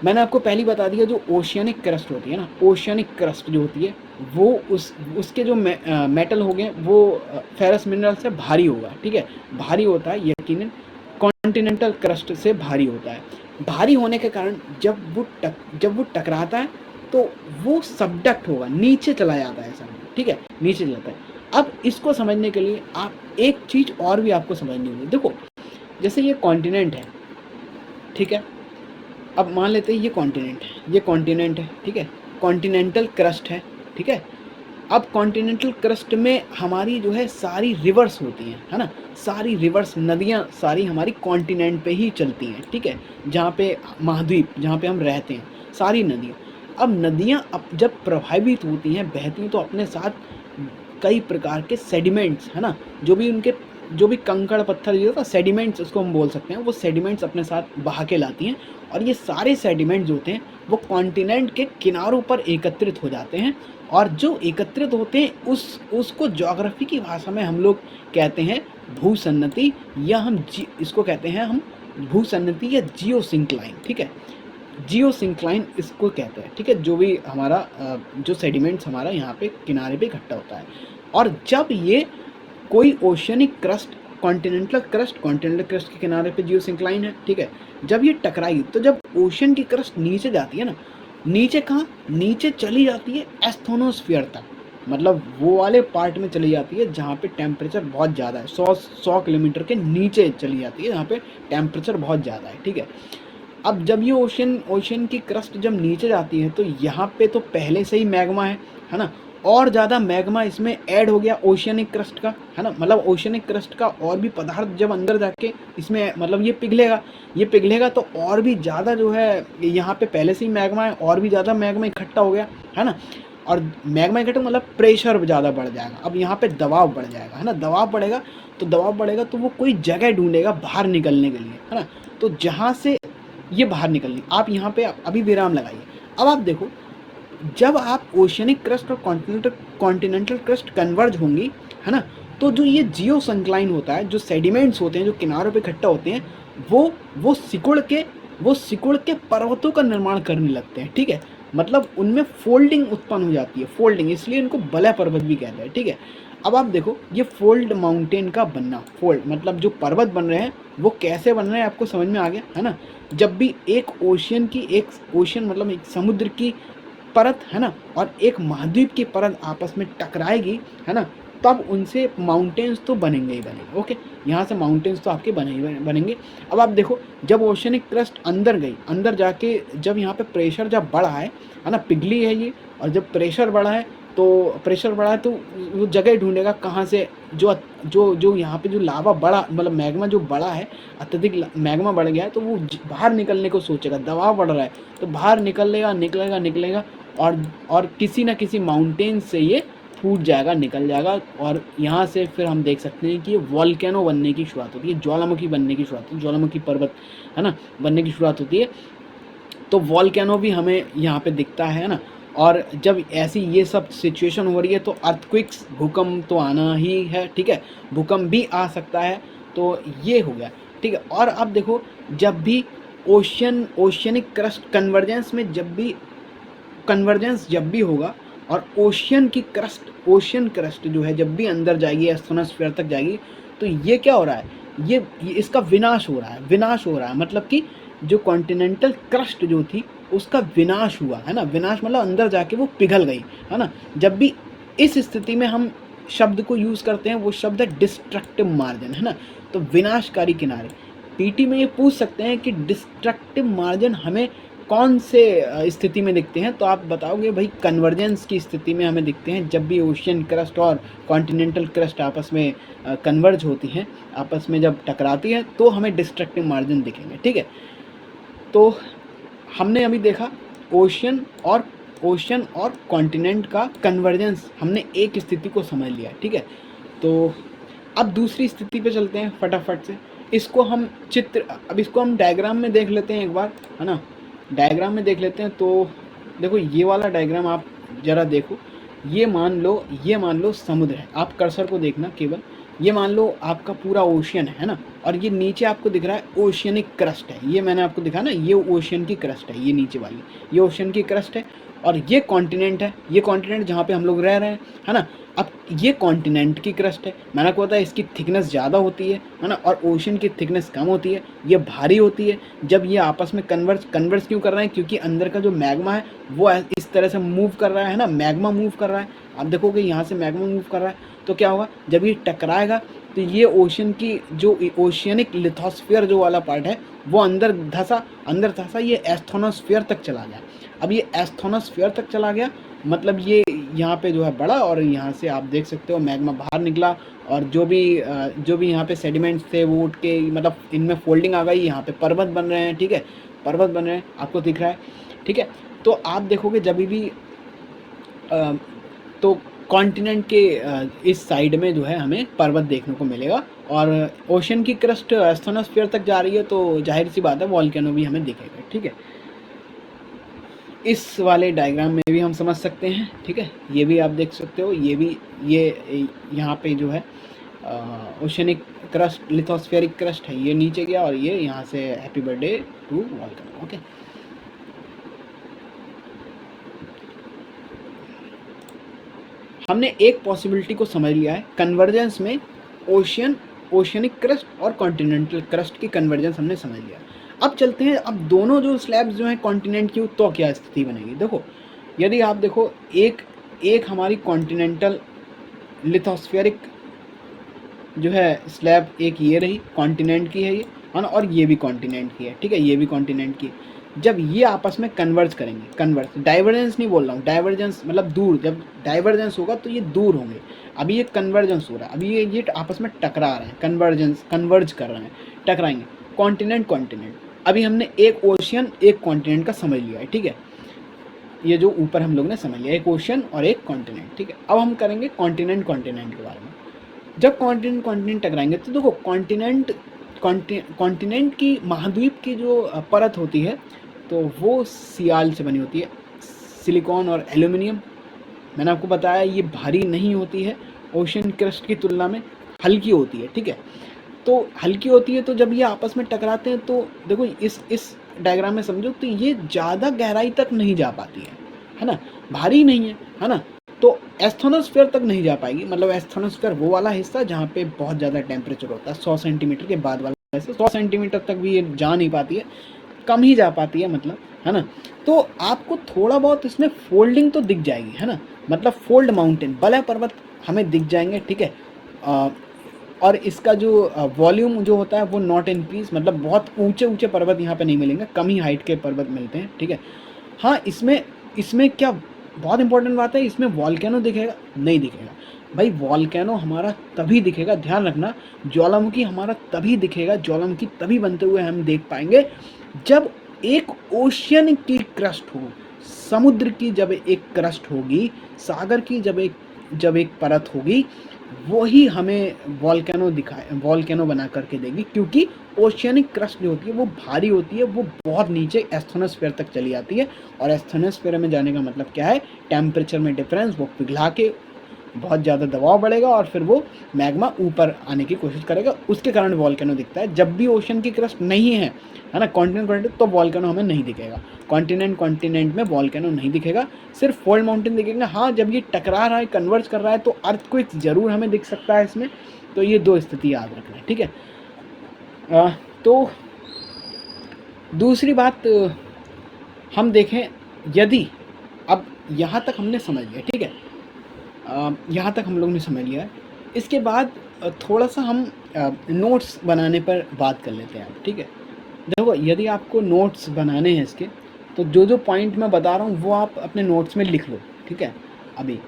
मैंने आपको पहले बता दिया, जो ओशियनिक क्रस्ट होती है ना, ओशियनिक क्रस्ट जो होती है वो उसके जो मेटल हो गए वो फेरस मिनरल से भारी होगा, ठीक है, भारी होता है यकीनन, कॉन्टिनेंटल क्रस्ट से भारी होता है। भारी होने के कारण जब वो टकराता है तो वो सबडक्ट होगा, नीचे चला जाता है, ठीक है, नीचे चला जाता है। अब इसको समझने के लिए आप एक चीज़ और भी आपको समझनी होगी। देखो जैसे ये कॉन्टिनेंट है, ठीक है, अब मान लेते हैं ये कॉन्टिनेंट है, ठीक है, कॉन्टिनेंटल क्रस्ट है, ठीक है। अब कॉन्टिनेंटल क्रस्ट में हमारी जो है सारी रिवर्स होती हैं, है ना, सारी रिवर्स नदियाँ सारी हमारी कॉन्टिनेंट पे ही चलती हैं, ठीक है, जहाँ पे महाद्वीप जहाँ पे हम रहते हैं, सारी नदियाँ। अब नदियाँ अब जब प्रभावित होती हैं, बहती हैं, तो अपने साथ कई प्रकार के सेडिमेंट्स, है ना, जो भी कंकड़ पत्थर जो होता है सेडिमेंट्स उसको हम बोल सकते हैं, वो सेडिमेंट्स अपने साथ बहा के लाती हैं, और ये सारे सेडिमेंट्स जो होते हैं वो कॉन्टिनेंट के किनारों पर एकत्रित हो जाते हैं, और जो एकत्रित होते हैं उसको ज्योग्राफी की भाषा में हम लोग कहते हैं भूसन्नति, या इसको कहते हैं हम भूसन्नति या जियोसिंक्लाइन, ठीक है, जियोसिंक्लाइन इसको कहते हैं, ठीक है, जो भी हमारा जो सेडिमेंट्स हमारा यहाँ पे किनारे पे इकट्ठा होता है। और जब ये कोई ओशियनिक क्रस्ट कॉन्टिनेंटल क्रस्ट के किनारे पे जियोसिंक्लाइन है, ठीक है, जब ये टकराई तो जब ओशन की क्रस्ट नीचे जाती है ना, नीचे कहाँ, नीचे चली जाती है एस्थोनोस्फीयर तक, मतलब वो वाले पार्ट में चली जाती है जहाँ पे टेम्परेचर बहुत ज़्यादा है, 100 किलोमीटर के नीचे चली जाती है जहाँ पे टेम्परेचर बहुत ज़्यादा है, ठीक है। अब जब ये ओशन की क्रस्ट जब नीचे जाती है तो यहाँ पे तो पहले से ही मैग्मा है ना, और ज़्यादा मैग्मा इसमें ऐड हो गया ओशियनिक क्रस्ट का, है ना, मतलब ओशियनिक क्रस्ट का और भी पदार्थ जब अंदर जाके इसमें मतलब ये पिघलेगा तो और भी ज़्यादा जो है, यहाँ पे पहले से ही मैग्मा है, और भी ज़्यादा मैग्मा इकट्ठा हो गया, है ना, और मैग्मा इकट्ठा मतलब प्रेशर ज़्यादा बढ़ जाएगा, अब यहाँ पे दबाव बढ़ जाएगा, है ना, दबाव बढ़ेगा तो वो कोई जगह ढूंढेगा बाहर निकलने के लिए, है ना, तो जहाँ से ये बाहर निकलनी, आप यहाँ पे अभी विराम लगाइए। अब आप देखो, जब आप ओशियनिक क्रस्ट और कॉन्टिनेंटल क्रस्ट कन्वर्ज होंगी, है ना, तो जो ये जियोसिंक्लाइन होता है, जो सेडिमेंट्स होते हैं जो किनारों पे इकट्ठा होते हैं, वो सिकुड़ के पर्वतों का निर्माण करने लगते हैं, ठीक है, मतलब उनमें फोल्डिंग उत्पन्न हो जाती है, फोल्डिंग, इसलिए इनको बलय पर्वत भी कहते हैं, ठीक है। अब आप देखो ये फोल्ड माउंटेन का बनना, फोल्ड मतलब जो पर्वत बन रहे हैं वो कैसे बन रहे हैं, आपको समझ में आ गया, है ना। जब भी एक ओशियन मतलब एक समुद्र की परत, है ना, और एक महाद्वीप की परत आपस में टकराएगी, है ना, तब उनसे माउंटेन्स तो बनेंगे ही बनेंगे, ओके, यहाँ से माउंटेन्स तो आपके बनेंगे। अब आप देखो, जब ओशियनिक क्रस्ट अंदर गई, अंदर जाके जब यहाँ पे प्रेशर जब बढ़ा है ना, पिघली है ये, और जब प्रेशर बढ़ा है तो वो जगह ढूंढेगा कहाँ से, जो यहाँ पे जो लावा बढ़ा, मतलब मैग्मा जो बढ़ा है, अत्यधिक मैग्मा बढ़ गया है, तो वो बाहर निकलने को सोचेगा, दबाव बढ़ रहा है तो बाहर निकलेगा, और किसी ना किसी माउंटेन से ये फूट जाएगा, निकल जाएगा, और यहाँ से फिर हम देख सकते हैं कि ये वॉल्केनो बनने की शुरुआत होती है, ज्वालामुखी बनने की शुरुआत होती है, ज्वालामुखी पर्वत, है ना, बनने की शुरुआत होती है। तो वॉल्केनो भी हमें यहाँ पे दिखता है ना, और जब ऐसी ये सब सिचुएशन हो रही है तो अर्थक्वेक्स, भूकंप तो आना ही है, ठीक है, भूकंप भी आ सकता है, तो ये हो गया, ठीक है। और अब देखो, जब भी ओशियनिक क्रस्ट कन्वर्जेंस जब भी होगा, और ओशियन क्रस्ट जो है जब भी अंदर जाएगी, एस्थोनोस्फीयर तक जाएगी, तो ये क्या हो रहा है, ये इसका विनाश हो रहा है, मतलब कि जो कॉन्टिनेंटल क्रस्ट जो थी उसका विनाश हुआ, है ना, विनाश मतलब अंदर जाके वो पिघल गई, है ना। जब भी इस स्थिति में हम शब्द को यूज़ करते हैं, वो शब्द है डिस्ट्रक्टिव मार्जिन, है ना, तो विनाशकारी किनारे। पीटी में ये पूछ सकते हैं कि डिस्ट्रक्टिव मार्जिन हमें कौन से स्थिति में दिखते हैं, तो आप बताओगे भाई कन्वर्जेंस की स्थिति में हमें दिखते हैं, जब भी ओशियन क्रस्ट और कॉन्टिनेंटल क्रस्ट आपस में कन्वर्ज होती हैं, आपस में जब टकराती हैं, तो हमें डिस्ट्रक्टिव मार्जिन दिखेंगे, ठीक है। तो हमने अभी देखा ओशियन और कॉन्टिनेंट का कन्वर्जेंस, हमने एक स्थिति को समझ लिया, ठीक है। तो अब दूसरी स्थिति पे चलते हैं फटाफट से, इसको हम डायग्राम में देख लेते हैं एक बार, है ना, डायग्राम में देख लेते हैं। तो देखो ये वाला डायग्राम आप ज़रा देखो, ये मान लो समुद्र है, आप कर्सर को देखना केवल, ये मान लो आपका पूरा ओशियन है ना, और ये नीचे आपको दिख रहा है ओशियनिक क्रस्ट है, ये मैंने आपको दिखा ना, ये ओशियन की क्रस्ट है, ये नीचे वाली ये ओशियन की क्रस्ट है, और ये कॉन्टिनेंट है, ये कॉन्टिनेंट जहाँ पे हम लोग रह रहे हैं, है ना। अब ये कॉन्टिनेंट की क्रस्ट है, मैंने आपको बताया इसकी थिकनेस ज़्यादा होती है ना, और ओशियन की थिकनेस कम होती है, ये भारी होती है। जब ये आपस में कन्वर्स क्यों कर रहे हैं, क्योंकि अंदर का जो मैग्मा है वो इस तरह से मूव कर रहा है ना, मैग्मा मूव कर रहा है, आप देखोगे यहाँ से मैग्मा मूव कर रहा है, तो क्या होगा, जब ये टकराएगा तो ये ओशियन की जो ओशियनिक लिथोस्फीयर जो वाला पार्ट है वो अंदर धसा ये एस्थोनोस्फीयर तक चला गया। अब ये एस्थोनोस्फीयर तक चला गया, मतलब यहाँ पे जो है बढ़ा और यहाँ से आप देख सकते हो मैग्मा बाहर निकला और जो भी यहाँ पे सेडिमेंट्स थे वो उठ के मतलब इनमें फोल्डिंग आ गई, यहाँ पे पर्वत बन रहे हैं, ठीक है, पर्वत बन रहे हैं, आपको दिख रहा है, ठीक है। तो आप देखोगे जब भी तो कॉन्टिनेंट के इस साइड में जो है हमें पर्वत देखने को मिलेगा और ओशन की क्रस्ट एस्थोनोस्फीयर तक जा रही है, तो जाहिर सी बात है वॉल्केनो भी हमें दिखेगा, ठीक है। इस वाले डायग्राम में भी हम समझ सकते हैं, ठीक है, ये भी आप देख सकते हो, ये भी ये यहाँ पे जो है ओशनिक क्रस्ट लिथोस्फेरिक क्रस्ट है, ये नीचे गया और ये यहाँ से happy birthday to volcano, okay. हमने एक पॉसिबिलिटी को समझ लिया है, कन्वर्जेंस में ओशियनिक क्रस्ट और कॉन्टिनेंटल क्रस्ट की कन्वर्जेंस हमने समझ लिया। अब चलते हैं, अब दोनों जो स्लैब्स जो हैं कॉन्टिनेंट की, तो क्या स्थिति बनेगी। देखो यदि आप देखो एक हमारी कॉन्टिनेंटल लिथोस्फेरिक जो है स्लैब, एक ये रही कॉन्टिनेंट की है ये, है ना, और ये भी कॉन्टिनेंट की है, ठीक है, ये भी कॉन्टिनेंट की है। जब ये आपस में कन्वर्ज करेंगे, कन्वर्ज डाइवर्जेंस नहीं बोल रहा हूँ, डाइवर्जेंस मतलब दूर, जब डाइवर्जेंस होगा तो ये दूर होंगे। अभी ये कन्वर्जेंस हो रहा है, अभी ये आपस में टकरा रहे हैं, कन्वर्ज कर रहे हैं, टकराएंगे, कॉन्टिनेंट। अभी हमने एक ओशियन एक कॉन्टिनेंट का समझ लिया है, ठीक है, ये जो ऊपर हम लोग ने समझ लिया, एक ओशियन और एक कॉन्टिनेंट, ठीक है। अब हम करेंगे कॉन्टिनेंट के बारे में। जब कॉन्टिनेंट टकराएंगे तो देखो कॉन्टिनेंट की महाद्वीप की जो परत होती है तो वो सियाल से बनी होती है, सिलिकॉन और एल्यूमिनियम। मैंने आपको बताया ये भारी नहीं होती है, ओशन क्रस्ट की तुलना में हल्की होती है, ठीक है। तो हल्की होती है, तो जब ये आपस में टकराते हैं तो देखो इस डायग्राम में समझो तो ये ज़्यादा गहराई तक नहीं जा पाती है ना, भारी नहीं है ना, तो एस्थोनोस्फीयर तक नहीं जा पाएगी। मतलब एस्थोनोस्फीयर वो वाला हिस्सा जहाँ पे बहुत ज़्यादा टेम्परेचर होता है, 100 सेंटीमीटर के बाद वाला हिस्सा, 100 सेंटीमीटर तक भी ये जा नहीं पाती है, कम ही जा पाती है, मतलब, है ना। तो आपको थोड़ा बहुत इसमें फोल्डिंग तो दिख जाएगी, है ना, मतलब फोल्ड माउंटेन, बलय पर्वत हमें दिख जाएंगे, ठीक है। और इसका जो वॉल्यूम जो होता है वो नॉट इंक्रीज, मतलब बहुत ऊंचे पर्वत यहाँ पे नहीं मिलेंगे, कम ही हाइट के पर्वत मिलते हैं, ठीक है। हाँ, इसमें क्या बहुत इंपॉर्टेंट बात है, इसमें वॉल्केनो दिखेगा नहीं दिखेगा भाई, वॉल्केनो हमारा तभी दिखेगा, ध्यान रखना, ज्वालामुखी हमारा तभी दिखेगा, ज्वालामुखी तभी बनते हुए हम देख पाएंगे जब एक ओशियन की क्रस्ट हो, समुद्र की जब एक क्रस्ट होगी, सागर की जब एक परत होगी, वही हमें वॉल्केनो बना करके देगी, क्योंकि ओशियनिक क्रस्ट जो होती है वो भारी होती है, वो बहुत नीचे एस्थोनोस्फीयर तक चली जाती है, और एस्थोनोस्फीयर में जाने का मतलब क्या है, टेम्परेचर में डिफरेंस, वो पिघला के बहुत ज़्यादा दबाव बढ़ेगा और फिर वो मैग्मा ऊपर आने की कोशिश करेगा, उसके कारण वॉल्केनो दिखता है। जब भी ओशन की क्रस्ट नहीं है ना, कॉन्टिनेंट, तो वॉल्केनो हमें नहीं दिखेगा, कॉन्टिनेंट में वॉल्केनो नहीं दिखेगा, सिर्फ फोल्ड माउंटेन दिखेगा। हाँ, जब ये टकरा रहा है, कन्वर्ज कर रहा है, तो अर्थक्वेक ज़रूर हमें दिख सकता है इसमें। तो ये दो स्थिति याद रखना है, ठीक है। तो दूसरी बात हम देखें, यदि अब यहाँ तक हमने समझ लिया, ठीक है, यहाँ तक हम लोग ने समझ लिया है, इसके बाद थोड़ा सा हम नोट्स बनाने पर बात कर लेते हैं, ठीक है। देखो, यदि आपको नोट्स बनाने हैं इसके, तो जो पॉइंट मैं बता रहा हूँ वो आप अपने नोट्स में लिख लो, ठीक है। अभी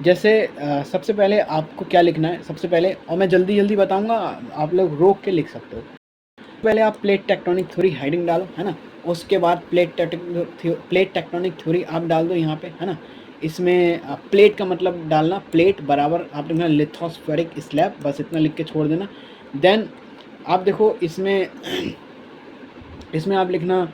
जैसे सबसे पहले आपको क्या लिखना है, सबसे पहले, और मैं जल्दी बताऊँगा, आप लोग रोक के लिख सकते हो। पहले आप प्लेट टेक्टोनिक थ्योरी हेडिंग डालो, है ना, उसके बाद प्लेट टेक्टोनिक थ्योरी आप डाल दो यहाँ पे, है ना। इसमें प्लेट का मतलब डालना, प्लेट बराबर आप लिखना लिथोस्फेरिक स्लैब, बस इतना लिख के छोड़ देना। देन आप देखो इसमें आप लिखना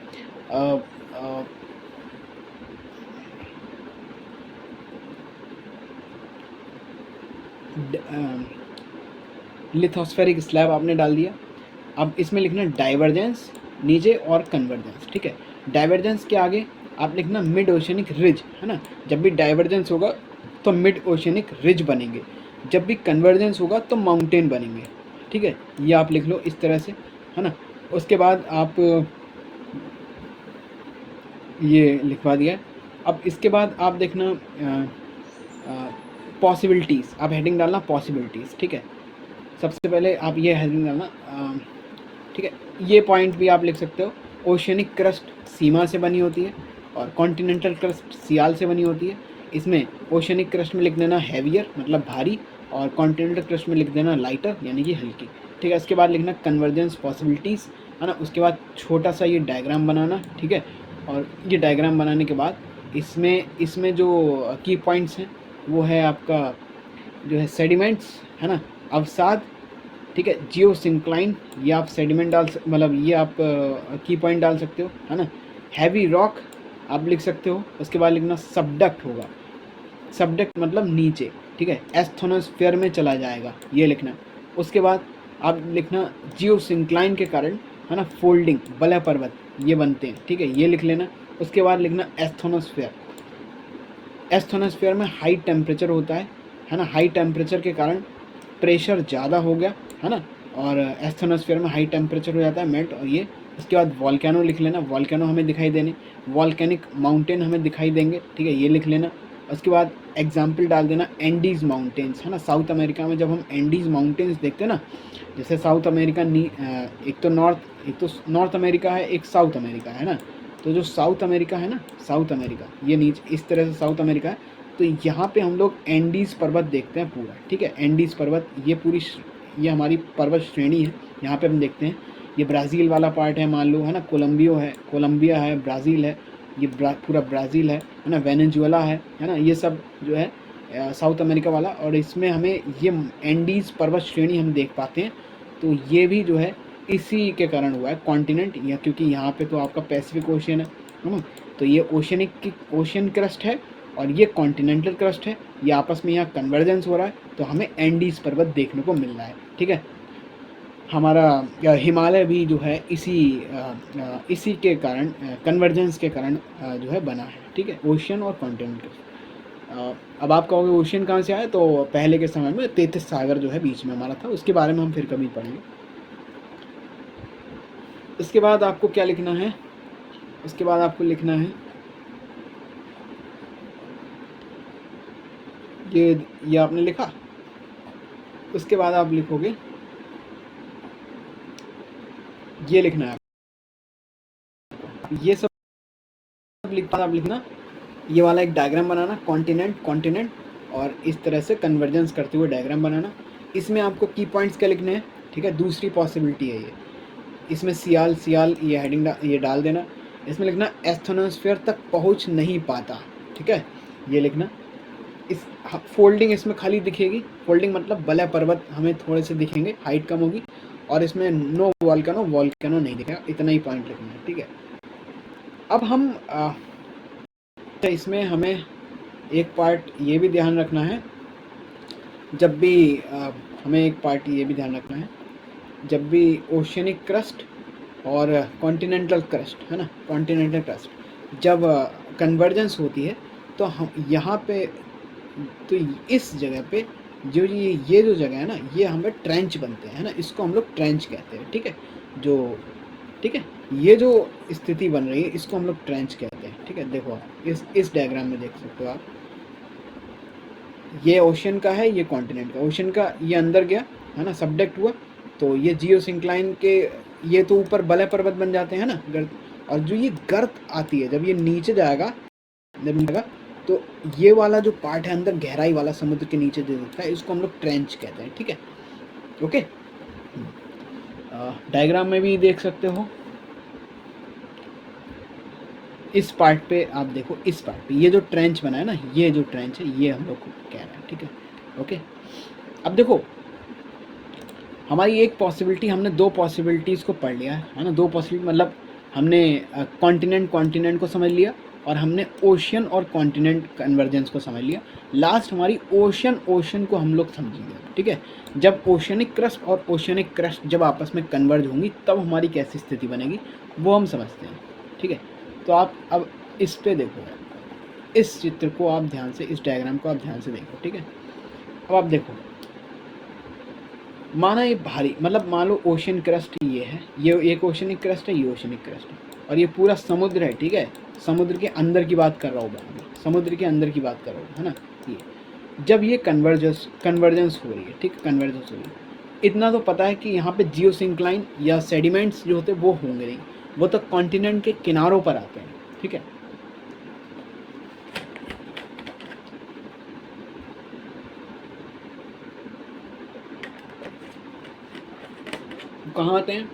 लिथोस्फेरिक स्लैब आपने डाल दिया। अब इसमें लिखना डाइवर्जेंस नीचे और कन्वर्जेंस, ठीक है। डाइवर्जेंस के आगे आप लिखना मिड ओशियनिक रिज, है ना, जब भी डाइवर्जेंस होगा तो मिड ओशियनिक रिज बनेंगे, जब भी कन्वर्जेंस होगा तो माउंटेन बनेंगे, ठीक है। ये आप लिख लो इस तरह से, है ना। उसके बाद आप ये लिखवा दिया। अब इसके बाद आप देखना पॉसिबिलिटीज़, आप हेडिंग डालना पॉसिबिलिटीज़, ठीक है। सबसे पहले आप ये हेडिंग डालना, ठीक है। ये पॉइंट भी आप लिख सकते हो, ओशियनिक क्रस्ट सीमा से बनी होती है और कॉन्टिनेंटल क्रस्ट सियाल से बनी होती है। इसमें ओशनिक क्रस्ट में लिख देना हैवियर मतलब भारी, और कॉन्टिनेंटल क्रस्ट में लिख देना लाइटर यानी कि हल्की। ठीक है, इसके बाद लिखना कन्वर्जेंस पॉसिबिलिटीज़, है ना। उसके बाद छोटा सा ये डायग्राम बनाना, ठीक है। और ये डायग्राम बनाने के बाद इसमें जो की पॉइंट्स हैं वो है आपका जो है सेडिमेंट्स, है ना, अवसाद, ठीक है, जियोसिंक्लाइन, ये आप सेडिमेंट मतलब ये आप की पॉइंट डाल सकते हो, है ना। हैवी रॉक आप लिख सकते हो। उसके बाद लिखना सबडक्ट होगा, सबडक्ट मतलब नीचे, ठीक है, एस्थोनोस्फेयर में चला जाएगा, ये लिखना। उसके बाद आप लिखना जियोसिंक्लाइन के कारण, है ना, फोल्डिंग बलय पर्वत ये बनते हैं, ठीक है, ये लिख लेना। उसके बाद लिखना एस्थोनोस्फेयर, एस्थोनोस्फेयर में हाई टेम्परेचर होता है ना, हाई टेम्परेचर के कारण प्रेशर ज़्यादा हो गया, है ना, और एस्थोनोस्फेयर में हाई टेम्परेचर हो जाता है मेल्ट, और ये। उसके बाद वॉल्केनो लिख लेना, वॉल्केनो हमें दिखाई देने, वॉल्केनिक माउंटेन हमें दिखाई देंगे, ठीक है, ये लिख लेना। उसके बाद एग्जाम्पल डाल देना एंडीज़ माउंटेन्स, है ना। साउथ अमेरिका में जब हम एंडीज़ माउंटेन्स देखते हैं ना, जैसे साउथ अमेरिका एक तो नॉर्थ अमेरिका है, एक साउथ अमेरिका है ना। तो जो साउथ अमेरिका है ना, साउथ अमेरिका ये नीचे इस तरह से साउथ अमेरिका है, तो यहाँ पे हम लोग एंडीज़ पर्वत देखते हैं पूरा, ठीक है। एंडीज़ पर्वत ये हमारी पर्वत श्रेणी है, यहाँ पे हम देखते हैं। ये ब्राज़ील वाला पार्ट है मान लो, है ना, कोलंबिया है, ब्राज़ील है, ये पूरा ब्राज़ील है ना, वेनेजुएला है ना, ये सब जो है साउथ अमेरिका वाला। और इसमें हमें ये एंडीज़ पर्वत श्रेणी हम देख पाते हैं। तो ये भी जो है इसी के कारण हुआ है कॉन्टिनेंट, या क्योंकि यहाँ पे तो आपका पैसिफिक ओशियन है ना, तो ये ओशियन क्रस्ट है और ये कॉन्टिनेंटल क्रस्ट है, ये आपस में यहाँ कन्वर्जेंस हो रहा है, तो हमें एंडीज़ पर्वत देखने को मिल रहा है, ठीक है। हमारा हिमालय भी जो है इसी के कारण कन्वर्जेंस के कारण जो है बना है, ठीक है, ओशियन और कॉन्टिनेंट। अब आप कहोगे ओशियन कहाँ से आया, तो पहले के समय में 33 सागर जो है बीच में हमारा था, उसके बारे में हम फिर कभी पढ़ेंगे। इसके बाद आपको क्या लिखना है, उसके बाद आपको लिखना है ये आपने लिखा। उसके बाद आप लिखोगे, ये लिखना है ये सब आप लिखना, ये वाला एक डायग्राम बनाना, कॉन्टिनेंट और इस तरह से कन्वर्जेंस करते हुए डायग्राम बनाना। इसमें आपको की पॉइंट्स क्या लिखने हैं, ठीक है। दूसरी पॉसिबिलिटी है ये, इसमें सियाल ये हेडिंग ये डाल देना। इसमें लिखना एस्थोनोस्फेयर तक पहुंच नहीं पाता, ठीक है, ये लिखना। इस फोल्डिंग इसमें खाली दिखेगी, फोल्डिंग मतलब बलय पर्वत हमें थोड़े से दिखेंगे, हाइट कम होगी, और इसमें नो वॉल्केनो नहीं दिखेगा, इतना ही पॉइंट लिखना है, ठीक है। अब हम इसमें हमें एक पार्ट ये भी ध्यान रखना है, जब भी हमें एक पार्ट ये भी ध्यान रखना है, जब भी ओशियनिक क्रस्ट और कॉन्टिनेंटल क्रस्ट, है ना, कॉन्टिनेंटल क्रस्ट जब कन्वर्जेंस होती है, तो हम यहाँ पे, तो इस जगह पे जो ये जो जगह है ना, ये हमें ट्रेंच बनते हैं, है ना, इसको हम लोग ट्रेंच कहते हैं, ठीक है। ठीक है, ये जो स्थिति बन रही है इसको हम लोग ट्रेंच कहते हैं, ठीक है। देखो आप इस डायग्राम में देख सकते हो आप, ये ओशियन का है, ये कॉन्टिनेंट का। ओशियन का ये अंदर गया, है ना, सबडक्ट हुआ, तो ये जियोसिंक्लाइन के ये तो ऊपर बलय पर्वत बन जाते हैं ना, गर्त, और जो ये गर्त आती है जब ये नीचे जाएगा, तो ये वाला जो पार्ट है अंदर गहराई वाला समुद्र के नीचे जो दिखता है, इसको हम लोग ट्रेंच कहते हैं, ठीक है। ओके, डायग्राम में भी देख सकते हो, इस पार्ट पे आप देखो, इस पार्ट पे ये जो ट्रेंच बना है ना, ये जो ट्रेंच है ये हम लोग को कह रहे हैं, ठीक है। ओके, अब देखो हमारी एक पॉसिबिलिटी, हमने दो पॉसिबिलिटीज़ को पढ़ लिया है ना, दो पॉसिबिलिटी मतलब हमने कॉन्टिनेंट को समझ लिया, और हमने ओशियन और कॉन्टिनेंट कन्वर्जेंस को समझ लिया। लास्ट हमारी ओशन को हम लोग समझेंगे, ठीक है। जब ओशियनिक क्रस्ट और ओशियनिक क्रस्ट जब आपस में कन्वर्ज होंगी तब हमारी कैसी स्थिति बनेगी वो हम समझते हैं, ठीक है। तो आप अब इस पे देखो, इस चित्र को आप ध्यान से, इस डायग्राम को आप ध्यान से देखो, ठीक है। अब आप देखो, माना ये भारी, मतलब मान लो ओशन क्रस्ट ये है, ये एक ओशनिक क्रस्ट है, ये ओशनिक क्रस्ट है, और ये पूरा समुद्र है, ठीक है। समुद्र के अंदर की बात कर रहा हूँ मैं, समुद्र के अंदर की बात कर रहा हूँ, है ना। ये जब ये कन्वर्जेंस हो रही है, ठीक है, कन्वर्जेंस हो रही है, इतना तो पता है कि यहाँ पे जियोसिंक्लाइन या सेडिमेंट्स जो होते हैं वो होंगे नहीं, वो तो कॉन्टिनेंट के किनारों पर आते हैं, ठीक है। कहाँ आते हैं?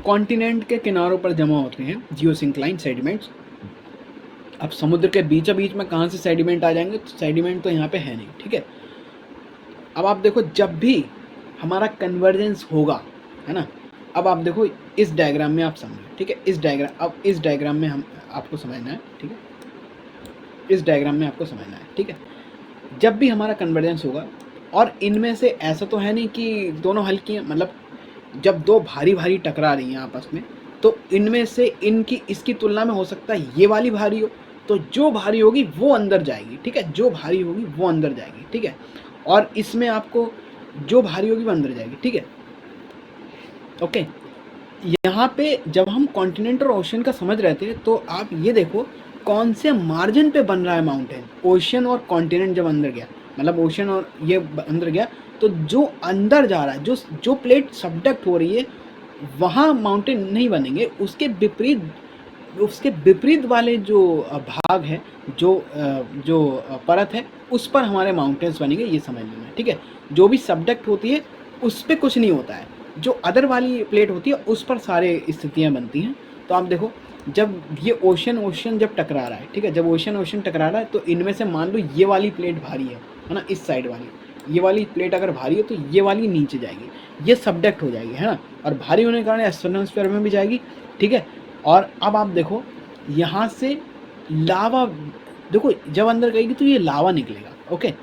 कॉन्टिनेंट के किनारों पर जमा होते हैं जियोसिंक्लाइन सेडिमेंट्स। अब समुद्र के बीचों बीच में कहाँ से सेडिमेंट आ जाएंगे? तो सेडिमेंट तो यहाँ पे है नहीं, ठीक है। अब आप देखो, जब भी हमारा कन्वर्जेंस होगा, है ना, अब आप देखो इस डायग्राम में आप समझो, ठीक है। इस डायग्राम में हम आपको समझना है, ठीक है। इस डायग्राम में आपको समझना है, ठीक है। जब भी हमारा कन्वर्जेंस होगा, और इनमें से ऐसा तो है नहीं कि दोनों हल्की हैं, मतलब जब दो भारी भारी टकरा रही हैं आपस में, तो इनमें से इसकी तुलना में हो सकता है ये वाली भारी हो, तो जो भारी होगी वो अंदर जाएगी, ठीक है। जो भारी होगी वो अंदर जाएगी, ठीक है। और इसमें आपको जो भारी होगी वो अंदर जाएगी, ठीक है। ओके, यहाँ पे जब हम कॉन्टिनेंट और ओशन का समझ रहे थे, तो आप ये देखो कौन से मार्जिन पे बन रहा है माउंटेन। ओशन और कॉन्टिनेंट जब अंदर गया, मतलब ओशन और ये अंदर गया, तो जो अंदर जा रहा है, जो प्लेट सबडक्ट हो रही है, वहाँ माउंटेन नहीं बनेंगे। उसके विपरीत वाले जो भाग है, जो परत है, उस पर हमारे माउंटेन्स बनेंगे, ये समझ लेना, ठीक है। जो भी सबडक्ट होती है उस पर कुछ नहीं होता है, जो अदर वाली प्लेट होती है उस पर सारे स्थितियाँ बनती हैं। तो आप देखो, जब ये ओशन जब टकरा रहा है, ठीक है, जब ओशन टकरा रहा है, तो इनमें से मान लो ये वाली प्लेट भारी है ना, इस साइड वाली, ये वाली प्लेट अगर भारी है तो ये वाली नीचे जाएगी, ये सबडक्ट हो जाएगी, है ना, और भारी होने के कारण एस्ट्रोनॉस्फीयर में भी जाएगी, ठीक है। और अब आप देखो यहाँ से लावा, देखो जब अंदर गएगी तो ये लावा निकलेगा, ओके,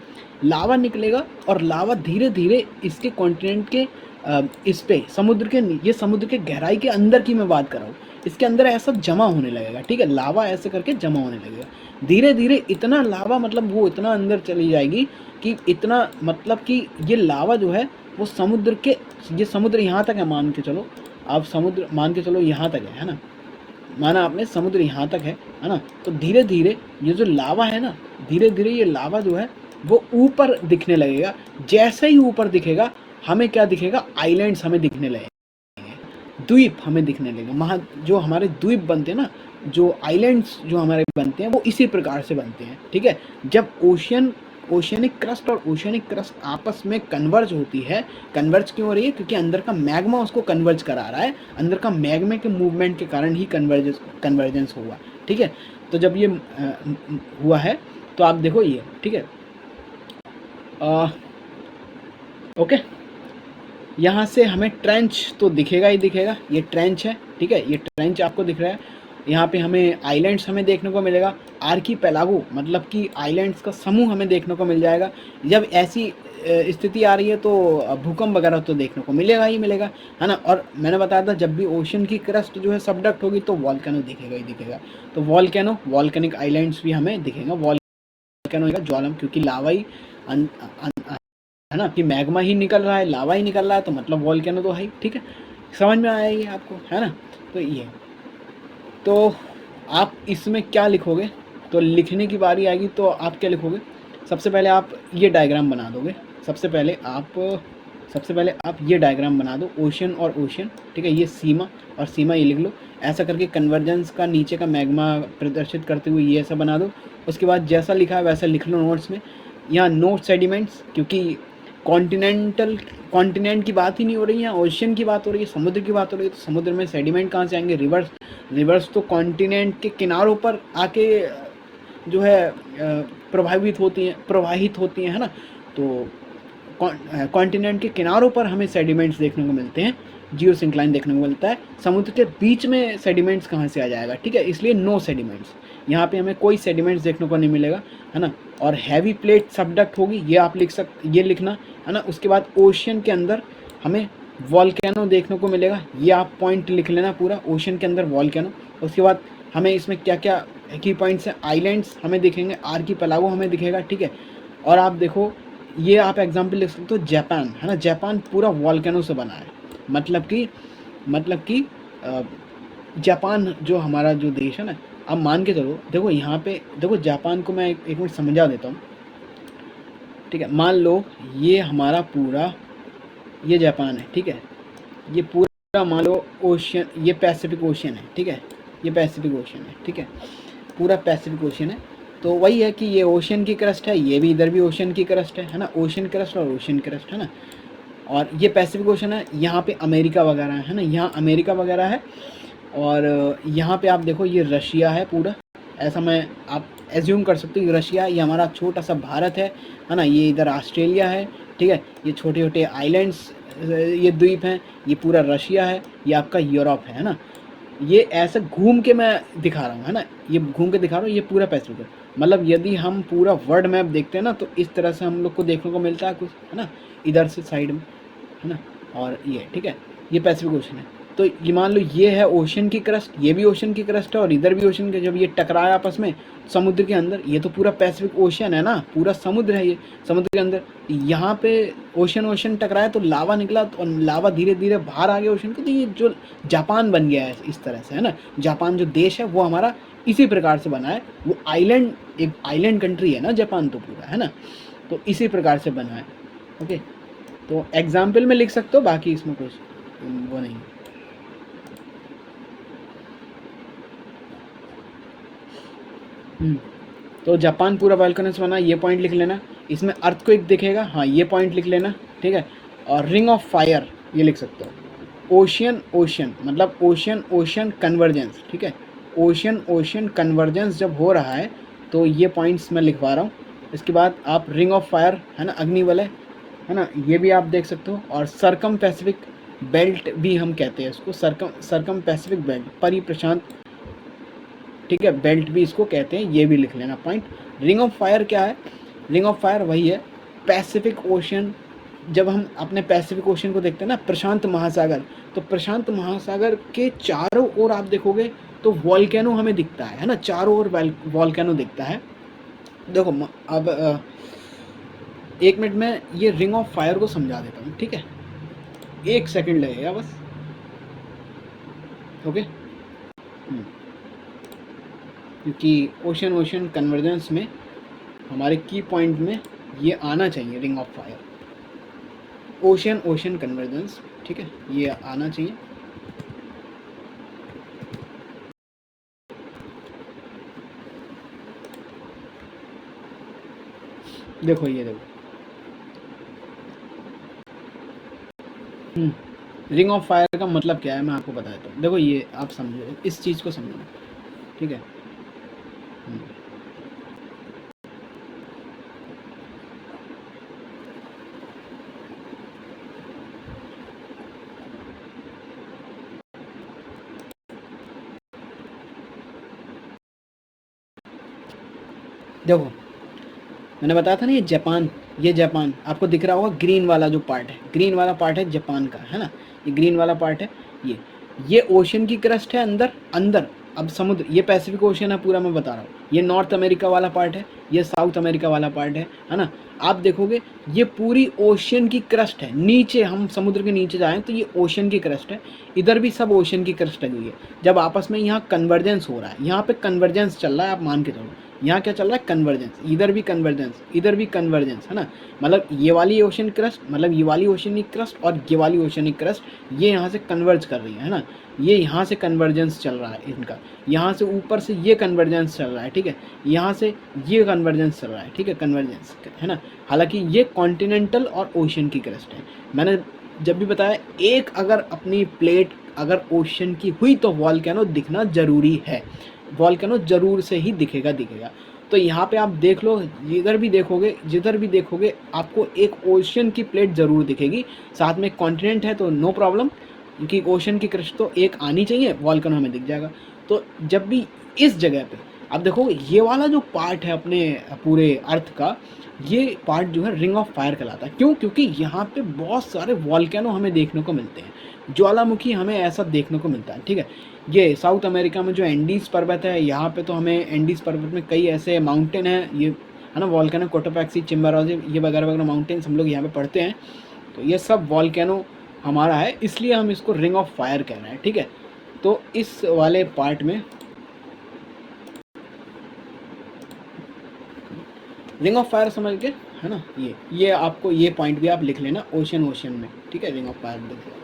लावा निकलेगा, और लावा धीरे धीरे इसके कॉन्टिनेंट के इस पे समुद्र के गहराई के अंदर की मैं बात कर रहा हूँ, इसके अंदर ऐसा जमा होने लगेगा, ठीक है। लावा ऐसे करके जमा होने लगेगा धीरे धीरे, इतना लावा, मतलब वो इतना अंदर चली जाएगी कि इतना, मतलब कि ये लावा जो है वो समुद्र यहाँ तक है, मान के चलो आप, समुद्र मान के चलो यहाँ तक है ना, माना आपने समुद्र यहाँ तक है ना। तो धीरे धीरे ये जो लावा है ना, धीरे धीरे ये लावा जो है वो ऊपर दिखने लगेगा। जैसे ही ऊपर दिखेगा, हमें क्या दिखेगा? आइलैंड्स हमें दिखने लगेंगे, द्वीप हमें दिखने लगेंगे। जो हमारे द्वीप बनते हैं ना, जो आइलैंड्स जो हमारे बनते हैं, वो इसी प्रकार से बनते हैं, ठीक है। जब ओशियनिक क्रस्ट और ओशियनिक क्रस्ट आपस में कन्वर्ज होती है, कन्वर्ज क्यों हो रही है? क्योंकि अंदर का मैग्मा उसको कन्वर्ज करा रहा है, अंदर का मैग्मे के मूवमेंट के कारण ही कन्वर्जेंस हुआ, ठीक है। तो जब ये हुआ है, तो आप देखो ये, ठीक है, ओके, यहाँ से हमें ट्रेंच तो दिखेगा ही दिखेगा, ये ट्रेंच है, ठीक है, ये ट्रेंच आपको दिख रहा है। यहाँ पे हमें आइलैंड्स हमें देखने को मिलेगा, आर्कीपेलागो मतलब कि आइलैंड्स का समूह हमें देखने को मिल जाएगा। जब ऐसी स्थिति आ रही है तो भूकंप वगैरह तो देखने को मिलेगा ही मिलेगा, है ना। और मैंने बताया था, जब भी ओशन की क्रस्ट जो है सबडक्ट होगी तो वॉल्केनो दिखेगा ही दिखेगा। तो वॉल्केनिक आइलैंड्स भी हमें दिखेगा, वॉल्केनो ज्वालामुखी, क्योंकि लावा ही है ना, कि मैग्मा ही निकल रहा है, लावा ही निकल रहा है, तो मतलब वॉल्केनो तो है ही, ठीक है। समझ में आया ये आपको, है ना। तो ये, तो आप इसमें क्या लिखोगे? तो लिखने की बारी आएगी तो आप क्या लिखोगे? सबसे पहले आप ये डायग्राम बना दोगे। सबसे पहले आप ये डायग्राम बना दो, ओशन और ओशन, ठीक है, ये सीमा और सीमा ये लिख लो। ऐसा करके कन्वर्जेंस का नीचे का मैग्मा प्रदर्शित करते हुए ये ऐसा बना दो। उसके बाद जैसा लिखा है वैसा लिख लो नोट्स में। यहाँ नोट सेडिमेंट्स, क्योंकि कॉन्टिनेंट की बात ही नहीं हो रही है, ओशन की बात हो रही है, समुद्र की बात हो रही है। तो समुद्र में सेडिमेंट कहाँ से आएंगे? रिवर्स तो कॉन्टिनेंट के किनारों पर आके जो है प्रवाहित होती हैं, है ना। तो कॉन्टिनेंट के किनारों पर हमें सेडिमेंट्स देखने को मिलते हैं, जियोसिंक्लाइन देखने को मिलता है। समुद्र के बीच में सेडिमेंट्स कहाँ से आ जाएगा, ठीक है, इसलिए नो सेडिमेंट्स, यहाँ पे हमें कोई सेडिमेंट्स देखने को नहीं मिलेगा, है ना। और हैवी प्लेट सबडक्ट होगी, ये आप ये लिखना, है ना। उसके बाद ओशन के अंदर हमें वॉल्केनो देखने को मिलेगा, ये आप पॉइंट लिख लेना पूरा, ओशन के अंदर वॉल्केनो। उसके बाद हमें इसमें क्या क्या की पॉइंट्स हैं? आइलैंड्स हमें दिखेंगे, आर्कीपेलागो हमें दिखेगा, ठीक है। और आप देखो, ये आप एग्जाम्पल लिख सकते हो, जापान, है ना, जापान पूरा वॉल्केनो से बना है, मतलब कि जापान जो हमारा जो देश है ना, अब मान के चलो, देखो यहाँ पे देखो, जापान को मैं एक मिनट समझा देता हूँ, ठीक है। मान लो ये हमारा पूरा ये जापान है, ठीक है, ये पूरा मान लो ओशन, ये पैसिफिक ओशन है, ठीक है, ये पैसिफिक ओशन है, ठीक है, पूरा पैसिफिक ओशन है। तो वही है कि ये ओशन की क्रस्ट है, ये भी इधर भी ओशन की क्रस्ट है ना, ओशन क्रस्ट और ओशन क्रस्ट, है ना। और ये पैसिफिक ओशन है, यहाँ पे अमेरिका वगैरह है ना, यहाँ अमेरिका वगैरह है। और यहाँ पे आप देखो ये रशिया है पूरा, ऐसा मैं आप एज्यूम कर सकते हो कि रशिया, ये हमारा छोटा सा भारत है ना, ये इधर ऑस्ट्रेलिया है, ठीक है, ये छोटे छोटे आइलैंड्स, ये द्वीप हैं, ये पूरा रशिया है, ये आपका यूरोप है ना। ये ऐसे घूम के मैं दिखा रहा हूँ है ना, ये घूम के दिखा रहा हूँ, ये पूरा पैसिफिक है। मतलब यदि हम पूरा वर्ल्ड मैप देखते हैं ना, तो इस तरह से हम लोग को देखने को मिलता है कुछ है ना, इधर से साइड में है ना, और ये ठीक है, ये पैसिफिक ओशन है। तो ये मान लो ये है ओशन की क्रस्ट, ये भी ओशन की क्रस्ट है और इधर भी ओशन के, जब ये टकराया आपस में समुद्र के अंदर, ये तो पूरा पैसिफिक ओशन है ना, पूरा समुद्र है ये, समुद्र के अंदर यहाँ पे ओशन टकराया तो लावा निकला, तो लावा धीरे धीरे बाहर आ गया ओशन के, तो ये जो जापान बन गया है इस तरह से है ना। जापान जो देश है वो हमारा इसी प्रकार से बना है, वो आइलैंड, एक आइलैंड कंट्री है ना जापान, तो पूरा है ना, तो इसी प्रकार से बना है। ओके, तो एग्जाम्पल में लिख सकते हो, बाकी इसमें कुछ वो नहीं। तो जापान पूरा वोल्केनो से बना, ये पॉइंट लिख लेना। इसमें अर्थक्वेक दिखेगा, हाँ ये पॉइंट लिख लेना, ठीक है। और रिंग ऑफ फायर ये लिख सकते हो। ओशियन ओशन मतलब ओशियन ओशन कन्वर्जेंस, ठीक है, ओशियन ओशन कन्वर्जेंस जब हो रहा है तो ये पॉइंट्स मैं लिखवा रहा हूँ। इसके बाद आप रिंग ऑफ फायर है ना, अग्नि वलय है ना, ये भी आप देख सकते हो। और सरकम पैसिफिक बेल्ट भी हम कहते हैं इसको, सरकम पैसिफिक बेल्ट, परिप्रशांत, ठीक है, बेल्ट भी इसको कहते हैं, ये भी लिख लेना पॉइंट। रिंग ऑफ फायर क्या है? रिंग ऑफ फायर वही है पैसिफिक ओशन। जब हम अपने पैसिफिक ओशन को देखते हैं ना, प्रशांत महासागर, तो प्रशांत महासागर के चारों ओर आप देखोगे तो वॉल्केनो हमें दिखता है ना, चारों ओर वॉल्केनो दिखता है। देखो अब 1 मिनट में ये रिंग ऑफ फायर को समझा देता हूँ, ठीक है, 1 सेकंड लगेगा बस। ओके, क्योंकि ओशन ओशन कन्वर्जेंस में हमारे की पॉइंट में ये आना चाहिए, ring of fire, ocean ocean convergence, ठीक है, ये आना चाहिए। देखो ये देखो, रिंग ऑफ फायर का मतलब क्या है मैं आपको बता देता हूँ। देखो ये आप समझो, इस चीज़ को समझो, ठीक है। देखो मैंने बताया था ना, ये जापान आपको दिख रहा होगा, ग्रीन वाला जो पार्ट है, ग्रीन वाला पार्ट है जापान का है ना, ये ग्रीन वाला पार्ट है, ये ओशन की क्रस्ट है अंदर अंदर। अब समुद्र, ये पैसिफिक ओशन है पूरा, मैं बता रहा हूँ, ये नॉर्थ अमेरिका वाला पार्ट है, ये साउथ अमेरिका वाला पार्ट है ना। आप देखोगे ये पूरी ओशन की क्रस्ट है, नीचे हम समुद्र के नीचे जाएं तो ये ओशन की क्रस्ट है, इधर भी सब ओशन की क्रस्ट लगी हुई है। जब आपस में यहाँ कन्वर्जेंस हो रहा है, यहाँ पे कन्वर्जेंस चल रहा है, आप मान के चलो, यहाँ क्या चल रहा है, कन्वर्जेंस, इधर भी कन्वर्जेंस, इधर भी कन्वर्जेंस है ना। मतलब ये वाली ओशन क्रस्ट, मतलब ये वाली ओशनिक क्रस्ट और ये वाली ओशनिक क्रस्ट, ये यहाँ से कन्वर्ज कर रही है ना, ये यहाँ से कन्वर्जेंस चल रहा है इनका, यहाँ से ऊपर से ये कन्वर्जेंस चल रहा है, ठीक है, यहाँ से ये कन्वर्जेंस चल रहा है, ठीक है, कन्वर्जेंस है ना। हालांकि ये कॉन्टिनेंटल और ओशन की क्रस्ट है। मैंने जब भी बताया, एक अगर अपनी प्लेट अगर ओशन की हुई तो वॉल्केनो दिखना ज़रूरी है, वॉल्केनो ज़रूर से ही दिखेगा। तो यहाँ पे आप देख लो, जिधर भी देखोगे आपको एक ओशन की प्लेट ज़रूर दिखेगी, साथ में कॉन्टिनेंट है तो नो प्रॉब्लम, क्योंकि ओशन की क्रस्ट तो एक आनी चाहिए, वॉल्केनो हमें दिख जाएगा। तो जब भी इस जगह पे आप देखो, ये वाला जो पार्ट है अपने पूरे अर्थ का, ये पार्ट जो है रिंग ऑफ फायर कहलाता है। क्यों? क्योंकि यहाँ पे बहुत सारे वॉल्केनो हमें देखने को मिलते हैं, ज्वालामुखी हमें ऐसा देखने को मिलता है, ठीक है। ये साउथ अमेरिका में जो एंडीज़ पर्वत है, यहाँ पे तो हमें एंडीज़ पर्वत में कई ऐसे माउंटेन हैं, ये है ना, वॉल्केनो, कोटोपैक्सी, चिम्बारोजी, ये वगैरह वगैरह माउंटेन्स हम लोग यहाँ पे पढ़ते हैं। तो ये सब वॉल्केनो हमारा है, इसलिए हम इसको रिंग ऑफ फायर कह रहे हैं, ठीक है। तो इस वाले पार्ट में रिंग ऑफ फायर समझ के है ना, ये आपको ये पॉइंट भी आप लिख लेना ओशन में, ठीक है, रिंग ऑफ फायर लिख लेना।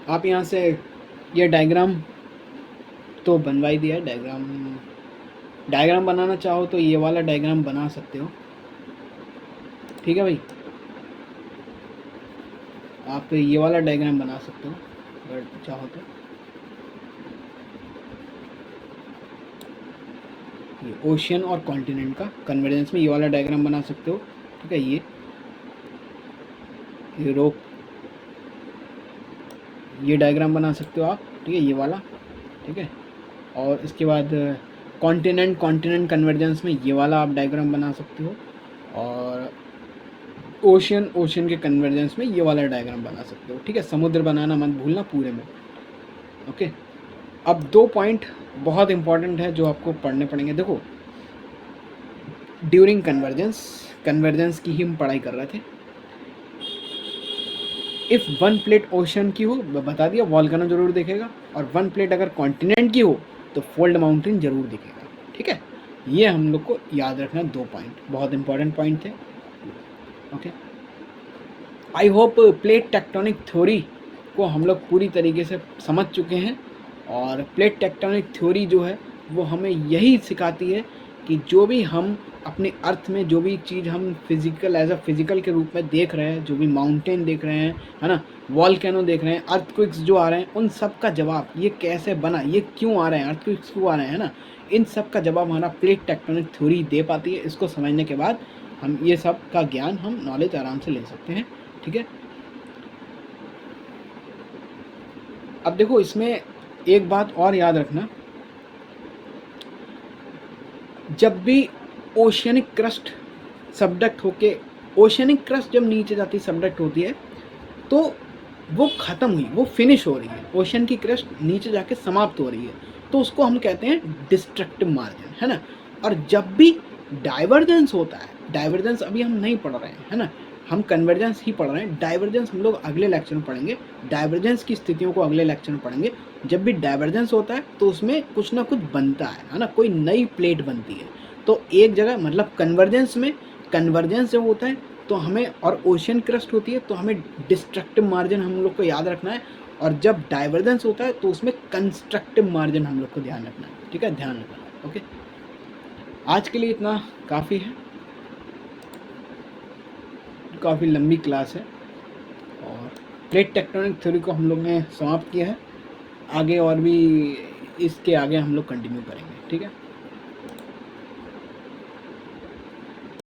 आप यहाँ से ये डायग्राम तो बनवा ही दिया है। डायग्राम बनाना चाहो तो ये वाला डायग्राम बना सकते हो, ठीक है भाई। आप ये वाला डायग्राम बना सकते हो अगर चाहो तो। ये ओशियन और कॉन्टिनेंट का कन्वर्जेंस में ये वाला डायग्राम बना सकते हो, ठीक है। ये रोक, ये डायग्राम बना सकते हो आप, ठीक है, ये वाला, ठीक है। और इसके बाद कॉन्टिनेंट कन्वर्जेंस में ये वाला आप डायग्राम बना सकते हो, और ओशियन के कन्वर्जेंस में ये वाला डायग्राम बना सकते हो, ठीक है। समुद्र बनाना मत भूलना पूरे में, ओके। अब 2 पॉइंट बहुत इंपॉर्टेंट है जो आपको पढ़ने पड़ेंगे। देखो, ड्यूरिंग कन्वर्जेंस की ही हम पढ़ाई कर रहे थे। इफ़ 1 प्लेट ओशन की हो, बता दिया, वॉल्केनो जरूर दिखेगा, और 1 प्लेट अगर कॉन्टिनेंट की हो तो फोल्ड माउंटेन जरूर दिखेगा, ठीक है। ये हम लोग को याद रखना, 2 पॉइंट बहुत इंपॉर्टेंट पॉइंट थे, okay. I hope plate tectonic theory को हम लोग पूरी तरीके से समझ चुके हैं। और प्लेट टेक्टोनिक थ्योरी जो है वो हमें यही सिखाती है कि जो भी हम अपने अर्थ में जो भी चीज़ हम फिजिकल एज अ फिजिकल के रूप में देख रहे हैं, जो भी माउंटेन देख रहे हैं, है ना, वॉल्केनो देख रहे हैं, अर्थक्वेक्स जो आ रहे हैं, उन सब का जवाब, ये कैसे बना, ये क्यों आ रहे हैं, अर्थक्वेक्स क्यों आ रहे हैं, है ना, इन सब का जवाब हमारा प्लेट टेक्टोनिक थ्योरी दे पाती है। इसको समझने के बाद हम ये सब का ज्ञान, हम नॉलेज आराम से ले सकते हैं, ठीक है। अब देखो, इसमें एक बात और याद रखना, जब भी ओशियनिक क्रस्ट सबडक्ट होके, ओशियनिक क्रस्ट जब नीचे जाती सबडक्ट होती है तो वो ख़त्म हुई, वो फिनिश हो रही है, ओशन की क्रस्ट नीचे जाके समाप्त हो रही है, तो उसको हम कहते हैं डिस्ट्रक्टिव मार्जिन, है ना। और जब भी डाइवर्जेंस होता है, डाइवर्जेंस अभी हम नहीं पढ़ रहे हैं, है ना, हम कन्वर्जेंस ही पढ़ रहे हैं। डाइवर्जेंस हम लोग अगले लेक्चर में पढ़ेंगे, डाइवर्जेंस की स्थितियों को अगले लेक्चर में पढ़ेंगे। जब भी डाइवर्जेंस होता है तो उसमें कुछ ना कुछ बनता है ना, कोई नई प्लेट बनती है। तो एक जगह, मतलब कन्वर्जेंस में, कन्वर्जेंस जब होता है तो हमें, और ओशियन क्रस्ट होती है तो हमें डिस्ट्रक्टिव मार्जिन हम लोग को याद रखना है, और जब डाइवर्जेंस होता है तो उसमें कंस्ट्रक्टिव मार्जिन हम लोग को ध्यान रखना है, ठीक है, ध्यान रखना है, ओके। आज के लिए इतना काफ़ी है, काफ़ी लंबी क्लास है, और प्लेट टेक्टोनिक थ्योरी को हम लोग ने समाप्त किया है। आगे और भी इसके आगे हम लोग कंटिन्यू करेंगे, ठीक है।